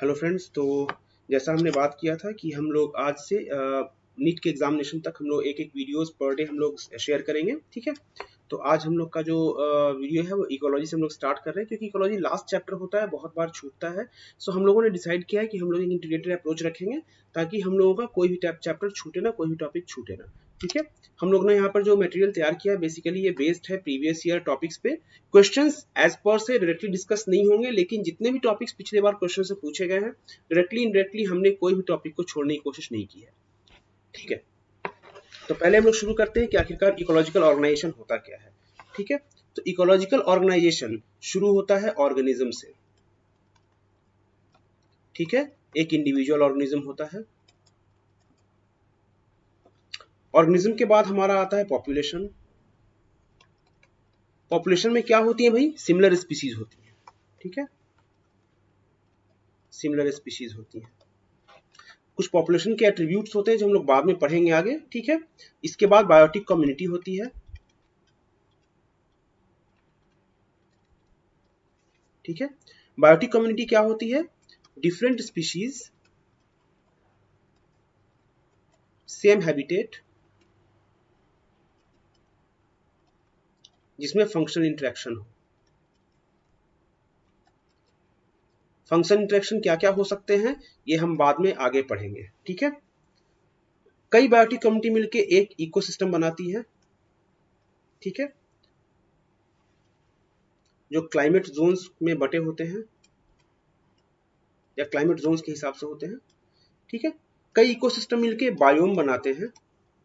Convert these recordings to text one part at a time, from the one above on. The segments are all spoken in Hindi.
Hello friends. तो जैसा हमने बात किया था कि हम लोग आज से नीट के एग्जामिनेशन तक हम लोग एक एक वीडियोस पर डे हम लोग शेयर करेंगे, ठीक है। तो आज हम लोग का जो वीडियो है वो इकोलॉजी से हम लोग स्टार्ट कर रहे हैं, क्योंकि इकोलॉजी लास्ट चैप्टर होता है, बहुत बार छूटता है। सो हम लोगों ने डिसाइड किया है कि हम लोग एक इंटीग्रेटेड अप्रोच रखेंगे ताकि हम लोगों का कोई भी चैप्टर छूटे ना, कोई भी टॉपिक छूटे ना, ठीक है। हम लोग ने यहाँ पर जो मटेरियल तैयार किया है बेसिकली ये बेस्ड है प्रीवियस ईयर टॉपिक्स पे। क्वेश्चंस एज पर से डायरेक्टली डिस्कस नहीं होंगे, लेकिन जितने भी टॉपिक्स पिछले बार क्वेश्चन से पूछे गए हैं डायरेक्टली इनडायरेक्टली हमने कोई भी टॉपिक को छोड़ने की कोशिश नहीं की है, ठीक है। तो पहले हम लोग शुरू करते हैं कि आखिरकार इकोलॉजिकल ऑर्गेनाइजेशन होता क्या है, ठीक है। तो इकोलॉजिकल ऑर्गेनाइजेशन शुरू होता है ऑर्गेनिज्म से, ठीक है। एक इंडिविजुअल ऑर्गेनिज्म होता है। ऑर्गेनिज्म के बाद हमारा आता है पॉपुलेशन। पॉपुलेशन में क्या होती है भाई? सिमिलर स्पीशीज होती है, ठीक है। सिमिलर स्पीशीज होती है। कुछ पॉपुलेशन के एट्रीब्यूट्स होते हैं जो हम लोग बाद में पढ़ेंगे आगे, ठीक है। इसके बाद बायोटिक कम्युनिटी होती है, ठीक है। बायोटिक कम्युनिटी क्या होती है? डिफरेंट स्पीशीज, सेम हैबिटेट, जिसमें फंक्शनल इंटरेक्शन हो। फंक्शनल इंटरेक्शन क्या क्या हो सकते हैं ये हम बाद में आगे पढ़ेंगे, ठीक है। कई बायोटिक कम्युनिटी मिलकर एक इकोसिस्टम बनाती है, ठीक है, जो क्लाइमेट जोन्स में बटे होते हैं या क्लाइमेट जोन्स के हिसाब से होते हैं, ठीक है। कई इकोसिस्टम मिलके बायोम बनाते हैं,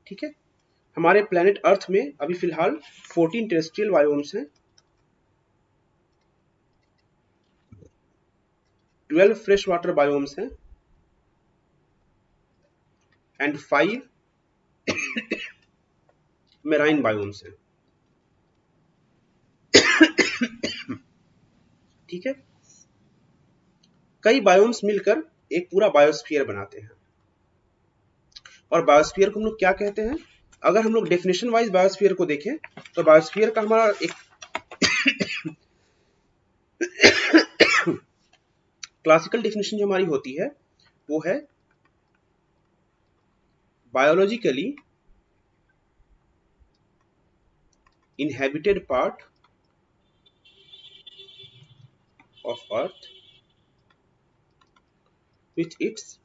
ठीक है। हमारे प्लेनेट अर्थ में अभी फिलहाल 14 टेरेस्ट्रियल बायोम्स हैं, 12 फ्रेश वाटर बायोम्स हैं एंड 5 मेराइन बायोम्स हैं, ठीक है। कई बायोम्स मिलकर एक पूरा बायोस्फीयर बनाते हैं। और बायोस्फीयर को हम लोग क्या कहते हैं? अगर हम लोग डेफिनेशन वाइज बायोस्फीयर को देखें तो बायोस्फीयर का हमारा एक क्लासिकल डेफिनेशन जो हमारी होती है वो है biologically inhabited part of earth with its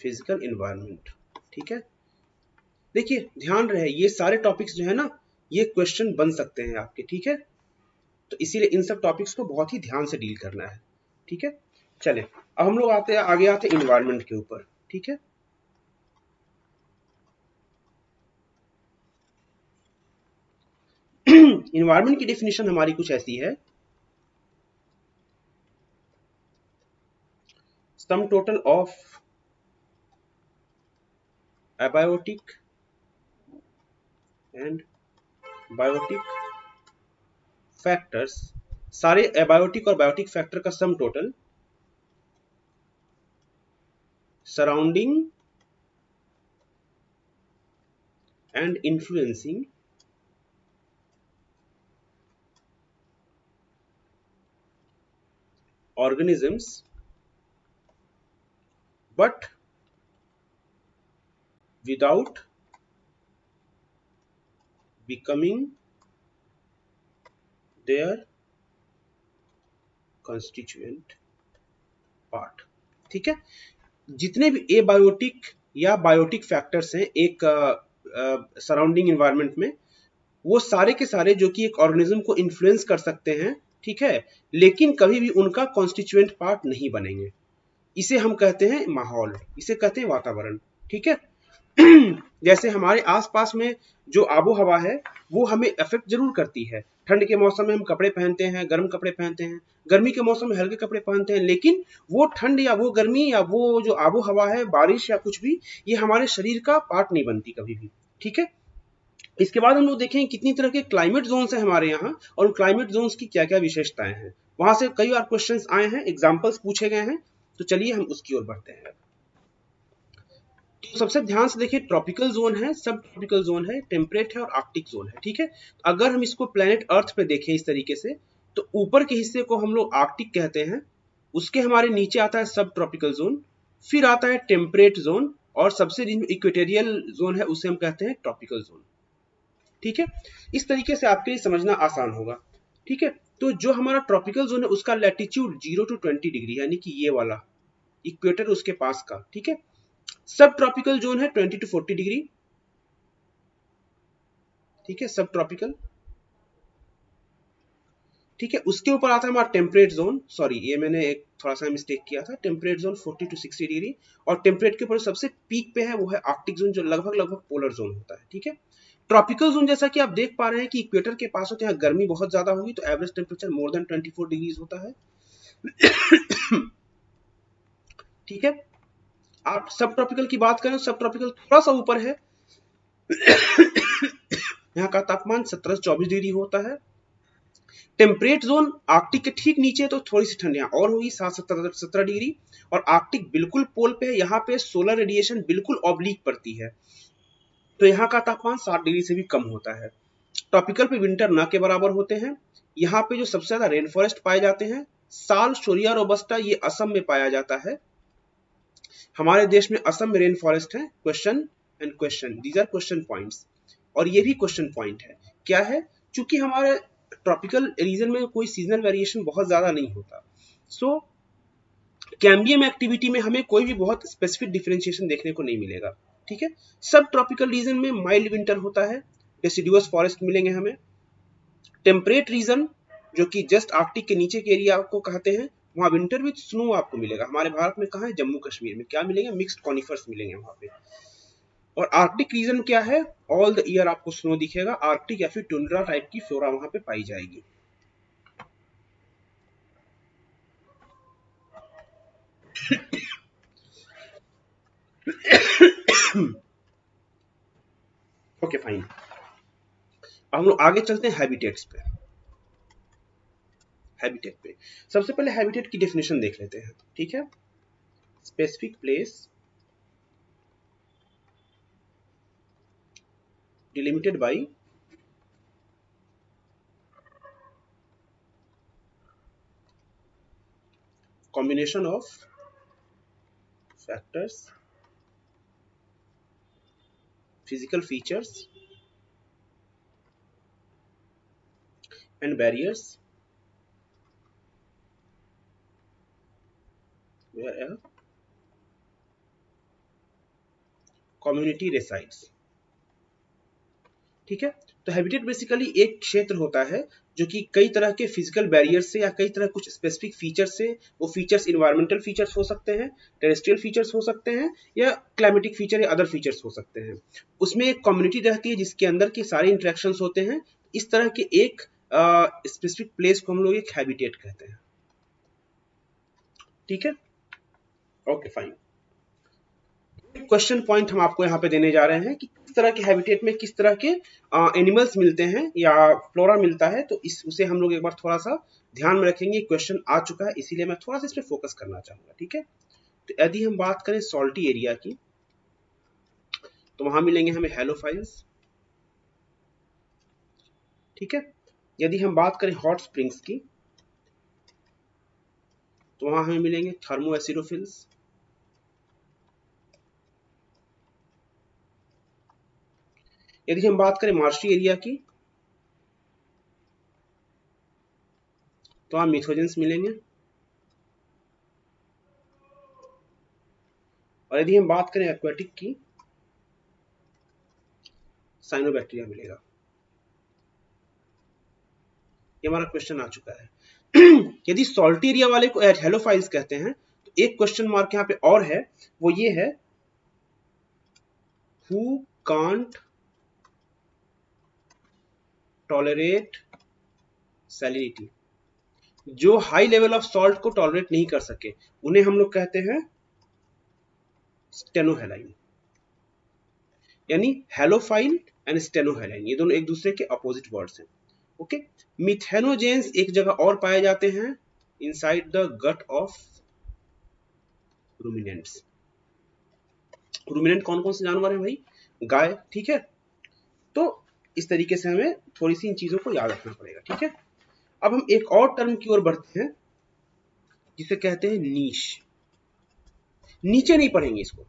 physical environment, ठीक है। देखिए ध्यान रहे ये सारे टॉपिक्स जो है ना ये क्वेश्चन बन सकते हैं आपके, ठीक है। तो इसीलिए इन सब टॉपिक्स को बहुत ही ध्यान से डील करना है, ठीक है। चले अब हम लोग आगे आते हैं इन्वायरमेंट के ऊपर, ठीक है। इन्वायरमेंट की डेफिनेशन हमारी कुछ ऐसी है, sum total of abiotic and biotic factors, सारे एबायोटिक और बायोटिक फैक्टर का sum total surrounding and influencing organisms but without becoming their constituent part, ठीक है। जितने भी एबायोटिक या बायोटिक फैक्टर्स हैं एक सराउंडिंग एनवायरनमेंट में, वो सारे के सारे जो कि एक ऑर्गेनिज्म को इन्फ्लुएंस कर सकते हैं, ठीक है, लेकिन कभी भी उनका कॉन्स्टिट्यूएंट पार्ट नहीं बनेंगे। इसे हम कहते हैं माहौल, इसे कहते हैं वातावरण, ठीक है। जैसे हमारे आसपास में जो आबो हवा है वो हमें अफेक्ट जरूर करती है। ठंड के मौसम में हम कपड़े पहनते हैं, गर्म कपड़े पहनते हैं, गर्मी के मौसम में हल्के कपड़े पहनते हैं, लेकिन वो ठंड या वो गर्मी या वो जो आबो हवा है, बारिश या कुछ भी, ये हमारे शरीर का पार्ट नहीं बनती कभी भी, ठीक है। इसके बाद हम लोग देखें कितनी तरह के क्लाइमेट जोन्स हैं हमारे यहाँ और क्लाइमेट जोन्स की क्या क्या विशेषताएं हैं। वहां से कई बार क्वेश्चंस आए हैं, एग्जांपल्स पूछे गए हैं, तो चलिए हम उसकी ओर बढ़ते हैं। तो सबसे ध्यान से देखिए, ट्रॉपिकल जोन है, सब ट्रॉपिकल जोन है, टेम्परेट है और आर्कटिक जोन है, ठीक है। अगर हम इसको प्लेनेट अर्थ पे देखें इस तरीके से, तो ऊपर के हिस्से को हम लोग आर्कटिक कहते हैं, उसके हमारे नीचे आता है सब ट्रॉपिकल जोन, फिर आता है टेम्परेट जोन, और सबसे इक्वेटोरियल जोन है उसे हम कहते हैं ट्रॉपिकल जोन। ठीक है, इस तरीके से आपके लिए समझना आसान होगा। ठीक है, तो जो हमारा ट्रॉपिकल जोन है उसका लैटिट्यूड 0 to 20 डिग्री, यानी कि ये वाला इक्वेटर उसके पास का। ठीक है, सब ट्रॉपिकल जोन है 20 to 40 डिग्री। ठीक है, सब ट्रॉपिकल। ठीक है, उसके ऊपर आता है हमारा टेम्परेट जोन, सॉरी ये मैंने एक थोड़ा सा मिस्टेक किया था, टेम्परेट जोन 40 to 60 डिग्री, और टेम्परेट के ऊपर सबसे पीक पे है वो है आर्कटिक जोन, जो लगभग लगभग पोलर जोन होता है। ठीक है, ट्रॉपिकल जोन जैसा कि आप देख पा रहे हैं कि इक्वेटर के पास होते हैं, गर्मी बहुत ज्यादा होगी तो average temperature more than 24 degrees होता है। ठीक है, आप सब ट्रॉपिकल की बात करें, सब ट्रॉपिकल थोड़ा सा ऊपर है, यहाँ का तापमान 17 से 24 डिग्री होता है। टेम्परेट जोन आर्कटिक के ठीक नीचे, तो थोड़ी सी ठंड यहाँ और होगी 7-17 डिग्री, और आर्कटिक बिल्कुल पोल पे है, यहाँ पे सोलर रेडिएशन बिल्कुल ऑब्लिक पड़ती है, तो यहाँ का तापमान 7 डिग्री से भी कम होता है। ट्रॉपिकल पे विंटर न के बराबर होते हैं। यहाँ पे जो सबसे ज्यादा रेन फॉरेस्ट पाए जाते हैं, साल शोरिया रोबस्टा, ये असम में पाया जाता है। हमारे देश में असम में रेन फॉरेस्ट है। Question and question, these are question points, और ये भी क्वेश्चन पॉइंट है। क्या है, चूंकि हमारे ट्रॉपिकल रीजन में कोई सीजनल वेरिएशन बहुत ज्यादा नहीं होता, सो कैम्बियम एक्टिविटी में हमें कोई भी बहुत स्पेसिफिक डिफरेंशिएशन देखने को नहीं मिलेगा। ठीक है, सब ट्रॉपिकल रीजन में माइल्ड विंटर होता है, डेसिडुअस फॉरेस्ट मिलेंगे हमें। टेम्परेट रीजन जो कि जस्ट आर्कटिक के नीचे के एरिया को कहते हैं, वहां विंटर विद स्नो आपको मिलेगा। हमारे भारत में कहाँ है, जम्मू कश्मीर में क्या मिलेंगे, मिक्स्ड कॉनिफर्स मिलेंगे वहां पे। और आर्कटिक रीजन क्या है, ऑल द ईयर आपको स्नो दिखेगा, आर्कटिक या फिर टुंड्रा टाइप की फ्लोरा वहां पे पाई जाएगी। ओके फाइन, अब हम लोग आगे चलते हैं हैबिटेट्स पे। हैबिटेट पे सबसे पहले हैबिटेट की डेफिनेशन देख लेते हैं। ठीक है, specific place delimited by combination of factors, physical features and barriers where a community resides। ठीक है, तो हैबिटेट बेसिकली एक क्षेत्र होता है जो कि कई तरह के फिजिकल बैरियर से या कई तरह कुछ स्पेसिफिक फीचर्स से, वो फीचर्स इन्वायरमेंटल फीचर्स हो सकते हैं, टेरेस्ट्रियल फीचर्स हो सकते हैं, या क्लाइमेटिक फीचर या अदर फीचर्स हो सकते हैं। उसमें एक कम्युनिटी रहती है जिसके अंदर के सारे इंटरेक्शंस होते हैं। इस तरह के एक स्पेसिफिक प्लेस को हम लोग एक हैबिटेट कहते हैं। ठीक है, ओके फाइन। क्वेश्चन पॉइंट हम आपको यहाँ पे देने जा रहे हैं कि किस तरह के हैबिटेट में किस तरह के एनिमल्स मिलते हैं या फ्लोरा मिलता है, तो उसे हम लोग एक बार थोड़ा सा ध्यान में रखेंगे। क्वेश्चन आ चुका है इसीलिए मैं थोड़ा सा इस पर फोकस करना चाहूंगा। ठीक है, तो यदि हम बात करें सॉल्टी एरिया की, तो वहां मिलेंगे हमें हेलोफाइल्स। ठीक है, यदि हम बात करें हॉट स्प्रिंग्स की, तो वहां हमें मिलेंगे थर्मोएसिडोफिल्स। यदि हम बात करें मार्शी एरिया की, तो वहां मिथोजेंस मिलेंगे। और यदि हम बात करें एक्वेटिक की, साइनोबैक्टीरिया मिलेगा। ये हमारा क्वेश्चन आ चुका है। यदि सॉल्टी एरिया वाले को हेलोफाइल्स कहते हैं, तो एक क्वेश्चन मार्क यहाँ पे और है, वो ये है, हु कांट टॉलरेट सैलिनिटी। जो हाई लेवल ऑफ सॉल्ट को टॉलरेट नहीं कर सके, उन्हें हम लोग कहते हैं स्टेनोहेलाइन। यानी हेलोफाइल एंड स्टेनोहेलाइन, ये दोनों एक दूसरे के अपोजिट वर्ड्स हैं। ओके, मिथेनोजेंस एक जगह और पाए जाते हैं, inside the gut of ruminants. Ruminant कौन कौन से जानवर है भाई, गाय। ठीक है, तो इस तरीके से हमें थोड़ी सी इन चीजों को याद रखना पड़ेगा। ठीक है, अब हम एक और टर्म की ओर बढ़ते हैं जिसे कहते हैं नीश। नीचे नहीं पढ़ेंगे इसको,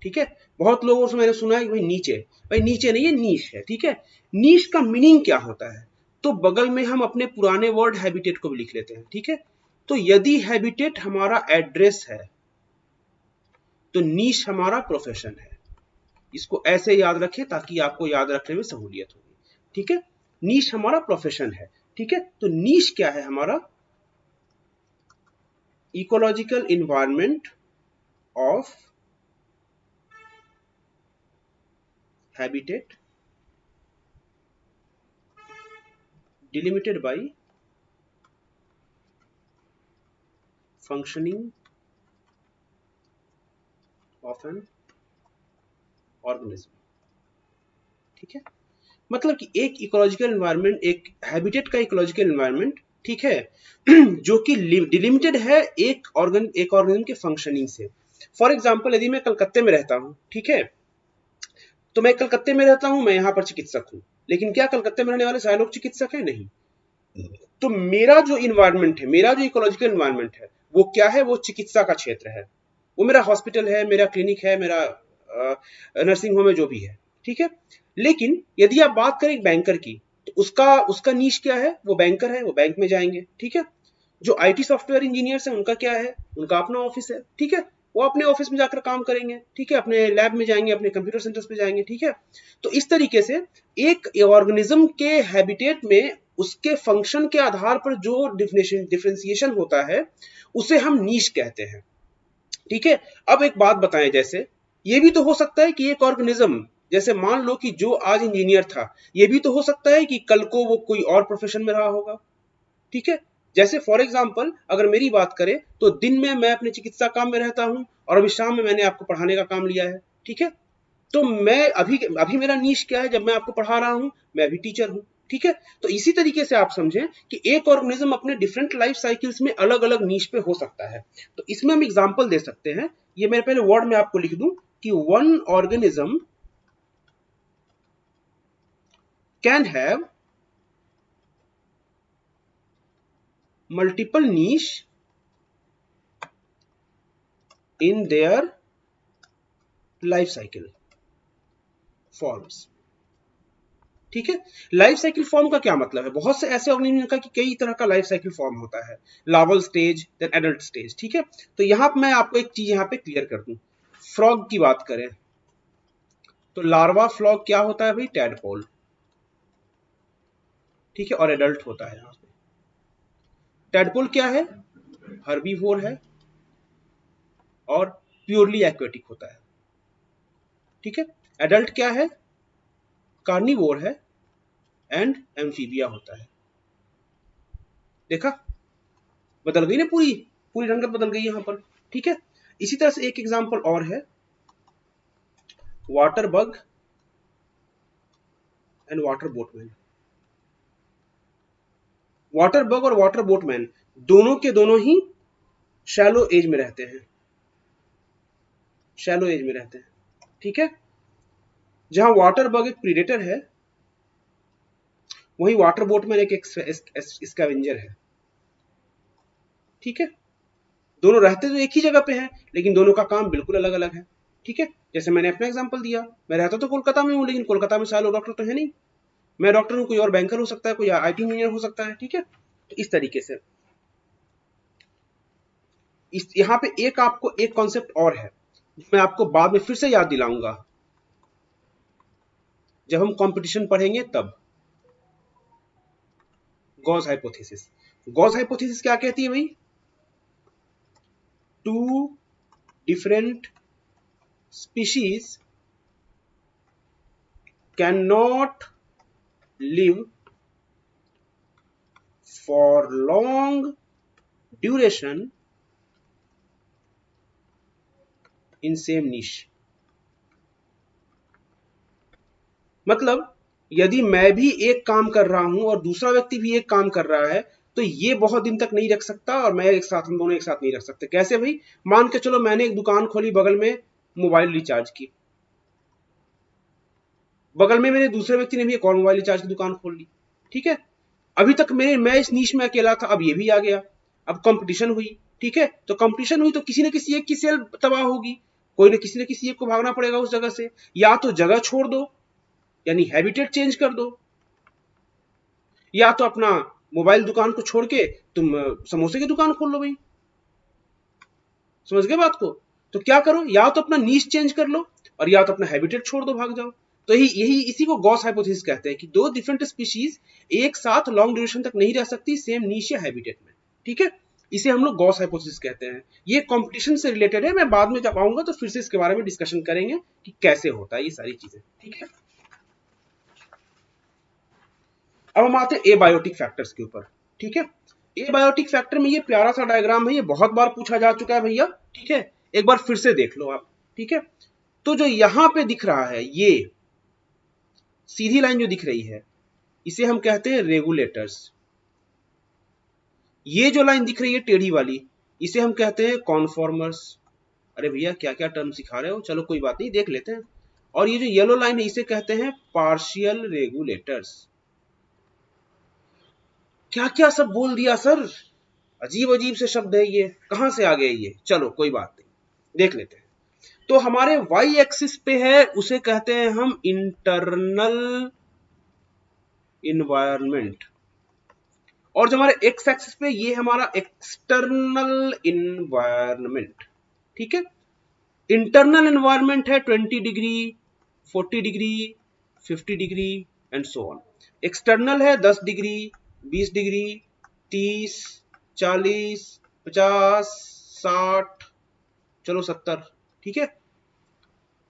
ठीक है। बहुत लोगों से मैंने सुना है कि भाई नीचे, भाई नीचे नहीं, ये नीश है, ठीक है। नीश का मीनिंग क्या होता है, तो बगल में हम अपने पुराने वर्ड हैबिटेट को भी लिख लेते हैं, ठीक है। तो यदि हैबिटेट हमारा एड्रेस है तो नीश हमारा प्रोफेशन है। इसको ऐसे याद रखें ताकि आपको याद रखने में सहूलियत होगी, ठीक है। नीश हमारा प्रोफेशन है, ठीक है। तो नीश क्या है हमारा, ecological environment of habitat delimited by functioning of an organism, ठीक है। मतलब कि एक इकोलॉजिकल एनवायरनमेंट, एक हैबिटेट का इकोलॉजिकल एनवायरनमेंट, ठीक है, जो कि डिलिमिटेड है एक ऑर्गेनिज्म के फंक्शनिंग से। फॉर एग्जांपल यदि मैं कलकत्ते में रहता हूं, ठीक है, तो मैं कलकत्ते में रहता हूं, मैं यहां पर चिकित्सक हूं, लेकिन क्या कलकत्ते में रहने वाले सारे लोग चिकित्सक हैं? नहीं। तो मेरा जो इन्वायरमेंट है, मेरा जो इकोलॉजिकल इन्वायरमेंट है, वो क्या है, वो चिकित्सा का क्षेत्र है, वो मेरा हॉस्पिटल है, मेरा क्लिनिक है, मेरा नर्सिंग होम है, जो भी है, ठीक है। लेकिन यदि आप बात करें एक बैंकर की, तो उसका उसका नीश क्या है, वो बैंकर है, वो बैंक में जाएंगे, ठीक है। जो आईटी सॉफ्टवेयर इंजीनियर्स हैं, उनका क्या है, उनका अपना ऑफिस है, ठीक है, वो अपने ऑफिस में जाकर काम करेंगे, ठीक है, अपने लैब में जाएंगे, अपने कंप्यूटर सेंटर्स पे जाएंगे, ठीक है। तो इस तरीके से एक ऑर्गेनिज्म के हैबिटेट में उसके फंक्शन के आधार पर जो डिफरेंशिएशन होता है, उसे हम नीश कहते हैं, ठीक है। अब एक बात बताएं, जैसे ये भी तो हो सकता है कि एक ऑर्गेनिज्म, जैसे मान लो कि जो आज इंजीनियर था, ये भी तो हो सकता है कि कल को वो कोई और प्रोफेशन में रहा होगा, ठीक है। जैसे फॉर एग्जाम्पल अगर मेरी बात करें तो दिन में मैं अपने चिकित्सा काम में रहता हूं और अभी शाम में मैंने आपको पढ़ाने का काम लिया है, ठीक है। तो मैं अभी अभी मेरा नीश क्या है, जब मैं आपको पढ़ा रहा हूं, मैं अभी टीचर हूं, ठीक है। तो इसी तरीके से आप समझें कि एक ऑर्गेनिज्म अपने डिफरेंट लाइफ साइकिल्स में अलग अलग नीश पे हो सकता है। तो इसमें हम एग्जाम्पल दे सकते हैं, ये मेरे पहले वर्ड में आपको लिख दूं कि one organism can have multiple niche in their life cycle forms, ठीक है। लाइफ साइकिल फॉर्म का क्या मतलब है, बहुत से ऐसे ऑर्गेनिज्म का कि कई तरह का लाइफ साइकिल फॉर्म होता है, larval stage, then adult stage, ठीक है। तो यहां पर मैं आपको एक चीज यहां पे क्लियर कर दूं, फ्रॉग की बात करें तो लार्वा फ्रॉग क्या होता है भाई, टैडपोल, ठीक है, और एडल्ट होता है यहां पे। टैडपोल क्या है, हर्बीवोर है और प्योरली एक्वेटिक होता है, ठीक है। एडल्ट क्या है, कार्निवोर है एंड एम्फीबिया होता है। देखा, बदल गई ना, पूरी पूरी रंगत बदल गई यहां पर, ठीक है। इसी तरह से एक एग्जांपल और है, water bug and water boatman. Water bug और वाटर बोटमैन दोनों के दोनों ही शैलो एज में रहते हैं, शैलो एज में रहते हैं, ठीक है। जहां वाटर बग एक प्रीडेटर है, वहीं वाटर बोटमैन एक स्कैवेंजर है, ठीक है। दोनों रहते तो एक ही जगह पे हैं, लेकिन दोनों का काम बिल्कुल अलग अलग है, ठीक है। जैसे मैंने अपना एग्जांपल दिया, मैं रहता तो कोलकाता में हूं, लेकिन कोलकाता में सारे लोग डॉक्टर तो है नहीं, मैं डॉक्टर हूं, कोई और बैंकर हो सकता है, कोई आईटी इंजीनियर हो सकता है, ठीक है। तो इस तरीके से इस यहाँ पे एक आपको एक कॉन्सेप्ट और है, मैं आपको बाद में फिर से याद दिलाऊंगा जब हम कंपटीशन पढ़ेंगे तब। गॉस हाइपोथेसिस, गॉस हाइपोथेसिस क्या कहती है भाई, two different species can not live for long duration in same niche. मतलब यदि मैं भी एक काम कर रहा हूं और दूसरा व्यक्ति भी एक काम कर रहा है, तो ये बहुत दिन तक नहीं रख सकता और मैं एक साथ, हम दोनों एक साथ नहीं रख सकते। कैसे भाई, मान के चलो मैंने एक दुकान खोली बगल में, मोबाइल रिचार्ज की, बगल में मेरे दूसरे व्यक्ति ने भी एक और मोबाइल रिचार्ज की दुकान खोल ली, ठीक है। अभी तक मैं इस नीश में अकेला था, अब ये भी आ गया, अब कंपटीशन हुई, ठीक है, तो कंपटीशन हुई तो किसी न किसी एक की सेल तबाह होगी, कोई न किसी एक को भागना पड़ेगा उस जगह से, या तो जगह छोड़ दो यानी हैबिटेट चेंज कर दो, या तो अपना मोबाइल दुकान को छोड़ के तुम समोसे की दुकान खोल लो भाई। समझ गए बात को? तो क्या करो, या तो अपना नीश चेंज कर लो और या तो अपना हैबिटेट छोड़ दो, भाग जाओ। तो यही इसी को गॉस हाइपोथेसिस कहते हैं कि दो डिफरेंट स्पीशीज एक साथ लॉन्ग ड्यूरेशन तक नहीं रह सकती सेम नीश या हैबिटेट में, ठीक है, इसे हम लोग गॉस हाइपोथेसिस कहते हैं। ये कंपटीशन से रिलेटेड है, मैं बाद में जब आऊंगा तो फिर से इसके बारे में डिस्कशन करेंगे कि कैसे होता है ये सारी चीजें, ठीक है। अब हम आते हैं एबायोटिक फैक्टर्स के ऊपर, ठीक है। एबायोटिक फैक्टर में ये प्यारा सा डायग्राम है, ये बहुत बार पूछा जा चुका है भैया, ठीक है, एक बार फिर से देख लो आप, ठीक है। तो जो यहां पे दिख रहा है, ये सीधी लाइन जो दिख रही है, इसे हम कहते हैं रेगुलेटर्स। ये जो लाइन दिख रही है टेढ़ी वाली, इसे हम कहते हैं कॉन्फॉर्मर्स। अरे भैया क्या क्या टर्म सिखा रहे हो, चलो कोई बात नहीं, देख लेते हैं। और ये जो येलो लाइन है, इसे कहते हैं पार्शियल रेगुलेटर्स। क्या क्या सब बोल दिया सर, अजीब अजीब से शब्द है ये, कहां से आ गए ये, चलो कोई बात नहीं, देख लेते हैं। तो हमारे वाई एक्सिस पे है, उसे कहते हैं हम इंटरनल इन्वायरमेंट, और जो हमारे एक्स एक्सिस पे ये हमारा एक्सटर्नल इन्वायरमेंट, ठीक है। इंटरनल इन्वायरमेंट है 20 degree, 40 degree, 50 degree and so on. External है 10 डिग्री, 20 डिग्री, 30, 40, 50, 60, चलो 70, ठीक है,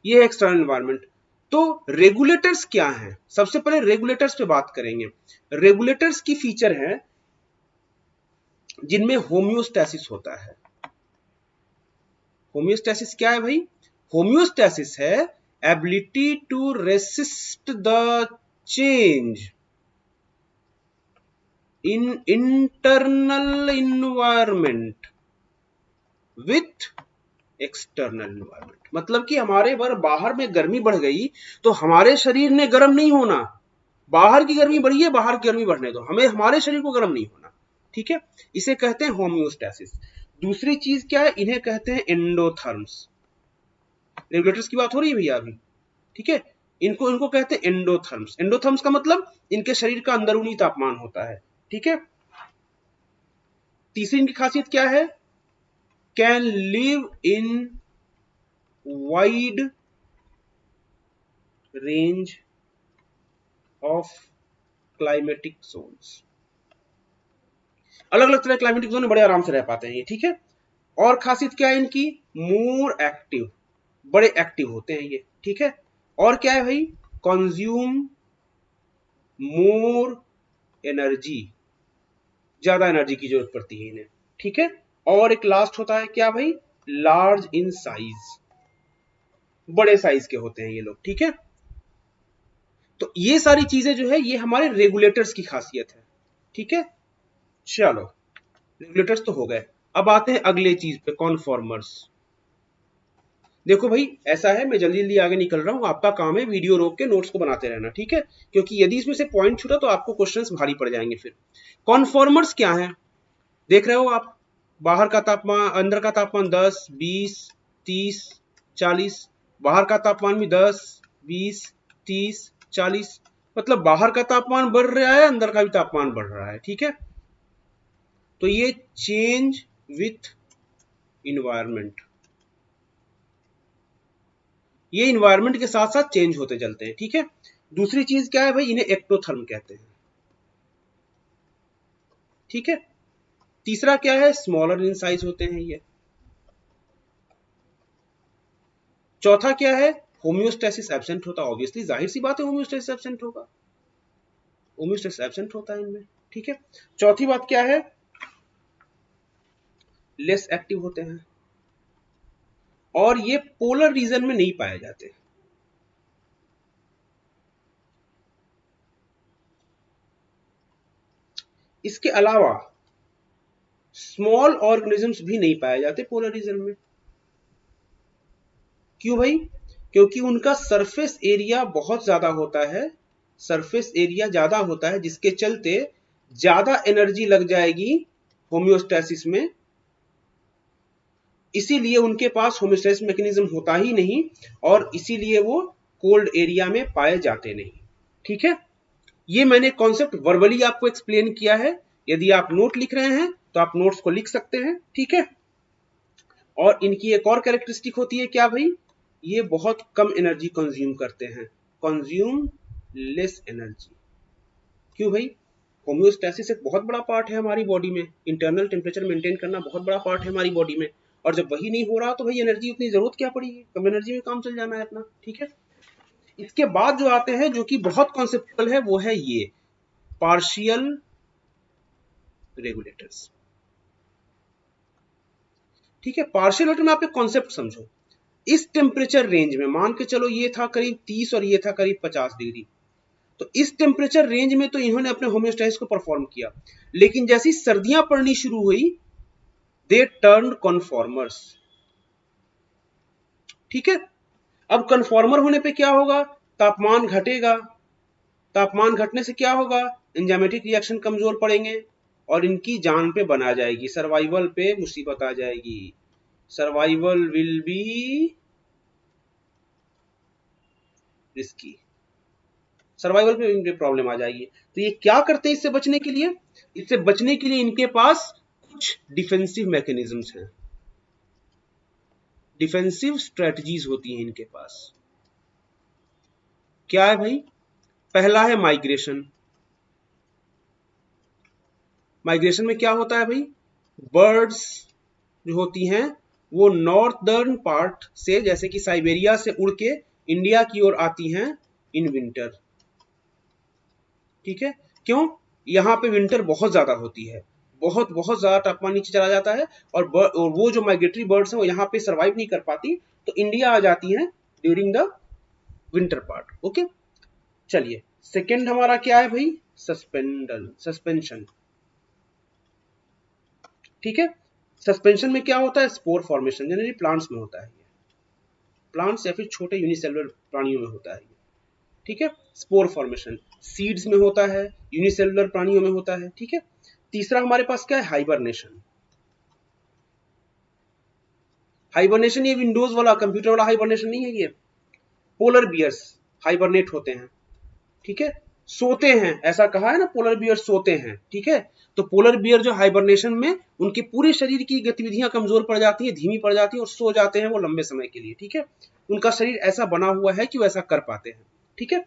ये एक्सटर्नल इन्वायरमेंट। तो रेगुलेटर्स क्या हैं, सबसे पहले रेगुलेटर्स पे बात करेंगे। रेगुलेटर्स की फीचर है जिनमें होम्योस्टैसिस होता है। होम्योस्टैसिस क्या है भाई? होम्योस्टैसिस है ability to resist the change in internal environment with external environment. मतलब कि हमारे बाहर में गर्मी बढ़ गई तो हमारे शरीर ने गर्म नहीं होना, बाहर की गर्मी बढ़ी है, बाहर की गर्मी बढ़ने दो, हमें हमारे शरीर को गर्म नहीं होना, ठीक है, इसे कहते हैं होम्योस्टैसिस। दूसरी चीज क्या है, इन्हें कहते हैं एंडोथर्म्स। रेगुलेटर्स की बात हो रही है भैया अभी, ठीक है, इनको इनको कहते हैं एंडोथर्म्स। एंडोथर्म्स का मतलब इनके शरीर का अंदरूनी तापमान होता है, ठीक है। तीसरी इनकी खासियत क्या है, can live in wide range of climatic zones. अलग अलग तरह क्लाइमेटिक जोन में बड़े आराम से रह पाते हैं ये, ठीक है। और खासियत क्या है इनकी, मोर एक्टिव, बड़े एक्टिव होते हैं ये, ठीक है। और क्या है भाई, कंज्यूम मोर एनर्जी, ज्यादा एनर्जी की जरूरत पड़ती है इन्हें, ठीक है। और एक लास्ट होता है क्या भाई, लार्ज इन साइज, बड़े साइज के होते हैं ये लोग, ठीक है। तो ये सारी चीजें जो है ये हमारे रेगुलेटर्स की खासियत है, ठीक है। चलो रेगुलेटर्स तो हो गए, अब आते हैं अगले चीज पे, कॉन्फॉर्मर्स। देखो भाई ऐसा है, मैं जल्दी जल्दी आगे निकल रहा हूं, आपका काम है वीडियो रोक के नोट्स को बनाते रहना, ठीक है, क्योंकि यदि इसमें से पॉइंट छूटा तो आपको क्वेश्चंस भारी पड़ जाएंगे फिर। कॉन्फॉर्मर्स क्या है, देख रहे हो आप, बाहर का तापमान, अंदर का तापमान 10, 20, 30, 40, बाहर का तापमान भी 10, 20, 30, 40, मतलब बाहर का तापमान बढ़ रहा है, अंदर का भी तापमान बढ़ रहा है, ठीक है। तो ये चेंज विथ इन्वायरमेंट, ये इन्वायरमेंट के साथ साथ चेंज होते चलते हैं, ठीक है। दूसरी चीज क्या है भाई, इन्हें एक्टोथर्म कहते हैं, ठीक है। तीसरा क्या है, स्मॉलर इन साइज होते हैं ये। चौथा क्या है, होम्योस्टैसिस एब्सेंट होता है, ऑब्वियसली जाहिर सी बात है होम्योस्टैसिस एब्सेंट होगा, होम्योस्टैसिस एब्सेंट होता है इनमें, ठीक है। चौथी बात क्या है, लेस एक्टिव होते हैं, और ये पोलर रीजन में नहीं पाए जाते। इसके अलावा स्मॉल ऑर्गेनिजम्स भी नहीं पाए जाते पोलर रीजन में। क्यों भाई, क्योंकि उनका सरफेस एरिया बहुत ज्यादा होता है, सरफेस एरिया ज्यादा होता है, जिसके चलते ज्यादा एनर्जी लग जाएगी होम्योस्टेसिस में, इसीलिए उनके पास होम्योस्टेसिस मैकेनिज्म होता ही नहीं और इसीलिए वो कोल्ड एरिया में पाए जाते नहीं। ठीक है, ये मैंने कॉन्सेप्ट वर्बली आपको एक्सप्लेन किया है। यदि आप नोट लिख रहे हैं तो आप नोट्स को लिख सकते हैं। ठीक है, और इनकी एक और कैरेक्टरिस्टिक होती है क्या भाई, ये बहुत कम एनर्जी कंज्यूम करते हैं, कंज्यूम लेस एनर्जी। क्यों भाई, होम्योस्टेसिस एक बहुत बड़ा पार्ट है हमारी बॉडी में, इंटरनल टेम्परेचर मेंटेन करना बहुत बड़ा पार्ट है हमारी बॉडी में, और जब वही नहीं हो रहा तो भाई एनर्जी उतनी जरूरत क्या पड़ेगी, कम एनर्जी में काम चल जाना है अपना। ठीक है, इसके बाद जो आते हैं जो कि बहुत कॉन्सेप्चुअल है वो है ये पार्शियल रेगुलेटर्स। ठीक है, पार्शियल रेगुलेटर में आप एक कॉन्सेप्ट समझो, इस टेम्परेचर रेंज में मान के चलो ये था करीब 30 और ये था करीब 50 डिग्री, तो इस टेम्परेचर रेंज में तो इन्होंने अपने होम्योस्टेसिस को परफॉर्म किया, लेकिन जैसी सर्दियां पड़नी शुरू हुई दे टर्न कन्फॉर्मर्स। ठीक है, अब कन्फॉर्मर होने पे क्या होगा, तापमान घटेगा, तापमान घटने से क्या होगा, एंजाइमेटिक रिएक्शन कमजोर पड़ेंगे और इनकी जान पे बना जाएगी, सर्वाइवल पे मुसीबत आ जाएगी, survival will be risky, survival पे इनके प्रॉब्लम आ जाएगी। तो ये क्या करते हैं इससे बचने के लिए, इससे बचने के लिए इनके पास कुछ डिफेंसिव मैकेनिज्म्स हैं, डिफेंसिव स्ट्रेटजीज होती हैं इनके पास। क्या है भाई, पहला है माइग्रेशन। माइग्रेशन में क्या होता है भाई, बर्ड्स जो होती हैं वो नॉर्दर्न पार्ट से जैसे कि साइबेरिया से उड़ के इंडिया की ओर आती हैं इन विंटर। ठीक है, क्यों, यहाँ पे विंटर बहुत ज्यादा होती है, बहुत बहुत ज्यादा तापमान नीचे चला जाता है और वो जो माइग्रेटरी बर्ड्स हैं वो यहाँ पे सर्वाइव नहीं कर पाती, तो इंडिया आ जाती हैं during the winter part. Okay, चलिए सेकेंड हमारा क्या है भाई, सस्पेंशन। ठीक है, सस्पेंशन में क्या होता है, स्पोर फॉर्मेशन, जनरली प्लांट्स में होता है, प्लांट्स या फिर छोटे यूनिसेलुलर प्राणियों में होता है। ठीक है, स्पोर फॉर्मेशन सीड्स में होता है, यूनिसेलुलर प्राणियों में होता है। ठीक है, तीसरा हमारे पास क्या है, हाइबरनेशन। हाइबरनेशन ये विंडोज वाला कंप्यूटर वाला हाइबरनेशन नहीं है, ये पोलर बियर्स हाइबरनेट होते हैं। ठीक है, सोते हैं, ऐसा कहा है ना, पोलर बियर सोते हैं। ठीक है, तो पोलर बियर जो हाइबरनेशन में उनके पूरे शरीर की गतिविधियां कमजोर पड़ जाती है, धीमी पड़ जाती है और सो जाते हैं वो लंबे समय के लिए। ठीक है, उनका शरीर ऐसा बना हुआ है कि वो ऐसा कर पाते हैं। ठीक है,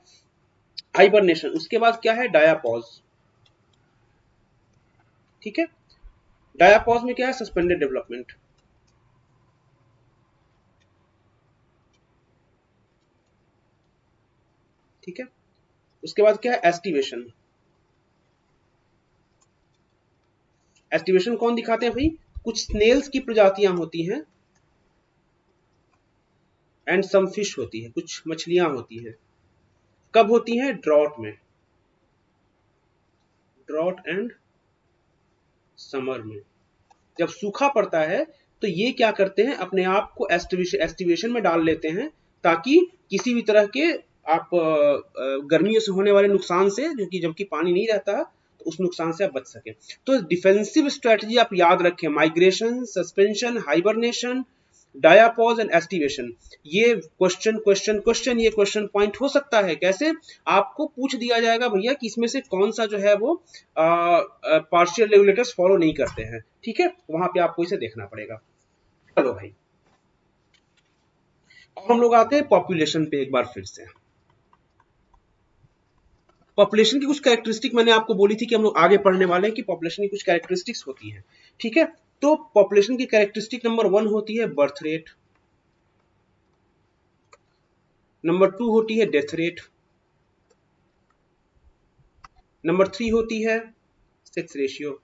हाइबरनेशन। उसके बाद क्या है, डायापॉज। ठीक है, डायापॉज में क्या है, सस्पेंडेड डेवलपमेंट। ठीक है, उसके बाद क्या है, एस्टिवेशन। एस्टिवेशन कौन दिखाते हैं भाई, कुछ स्नेल्स की प्रजातियां होती हैं एंड सम फिश होती है, कुछ मछलियां होती हैं। कब होती हैं, ड्रॉट में, ड्रॉट एंड समर में। जब सूखा पड़ता है तो ये क्या करते हैं, अपने आप को एस्टिवेशन में डाल लेते हैं ताकि किसी भी तरह के आप गर्मियों से होने वाले नुकसान से, जो कि जबकि पानी नहीं रहता तो उस नुकसान से आप बच सके। तो डिफेंसिव स्ट्रेटजी आप याद रखें, migration, suspension, hibernation, diapause and aestivation. ये क्वेश्चन क्वेश्चन क्वेश्चन ये क्वेश्चन पॉइंट हो सकता है, कैसे, आपको पूछ दिया जाएगा भैया कि इसमें से कौन सा जो है वो पार्शियल रेगुलेटर्स फॉलो नहीं करते हैं। ठीक है, वहां पे आपको इसे देखना पड़ेगा। चलो भाई, अब हम लोग आते हैं पॉपुलेशन पे एक बार फिर से। पॉपुलेशन की कुछ कैरेक्टरिस्टिक मैंने आपको बोली थी कि हम लोग आगे पढ़ने वाले हैं कि पॉपुलेशन की कुछ कैरेक्टरिस्टिक्स होती हैं। ठीक है, तो पॉपुलेशन की कैरेक्टरिस्टिक नंबर 1 होती है बर्थ रेट, नंबर 2 होती है डेथ रेट, नंबर 3 होती है सेक्स रेशियो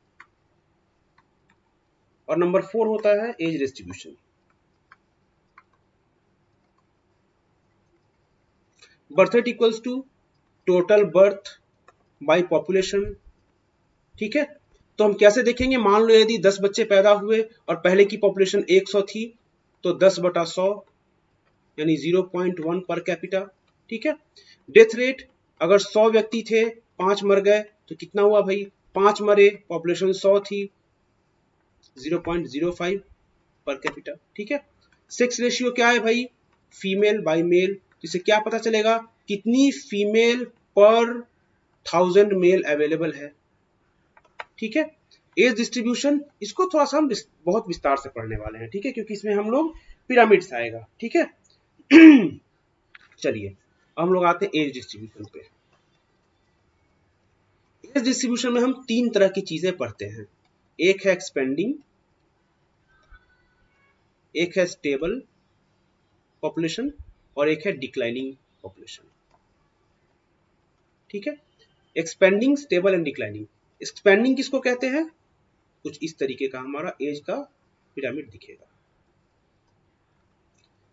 और नंबर 4 होता है age distribution. Birth rate equals to total birth by population. ठीक है, तो हम कैसे देखेंगे, मान लो यदि 10 बच्चे पैदा हुए और पहले की पॉपुलेशन 100 थी तो 10/100 यानी 0.1 पर कैपिटा। ठीक है, डेथ रेट, अगर 100 व्यक्ति थे 5 मर गए तो कितना हुआ भाई, 5 मरे, पॉपुलेशन 100 थी, 0.05 पर कैपिटा। ठीक है। सेक्स रेशियो क्या है भाई, फीमेल बाय मेल, जिससे क्या पता चलेगा कितनी फीमेल पर 1000 मेल अवेलेबल है। ठीक है। एज डिस्ट्रीब्यूशन, इसको थोड़ा सा हम बहुत विस्तार से पढ़ने वाले हैं, ठीक है, क्योंकि इसमें हम लोग पिरामिड्स आएगा। ठीक है। चलिए हम लोग आते हैं एज डिस्ट्रीब्यूशन पे। एज डिस्ट्रीब्यूशन में हम 3 तरह की चीजें पढ़ते हैं, एक है एक्सपेंडिंग, एक है स्टेबल पॉपुलेशन और एक है डिक्लाइनिंग पॉपुलेशन। ठीक है। Expanding, stable and declining. Expanding किसको कहते हैं, कुछ इस तरीके का हमारा एज का पिरामिड दिखेगा।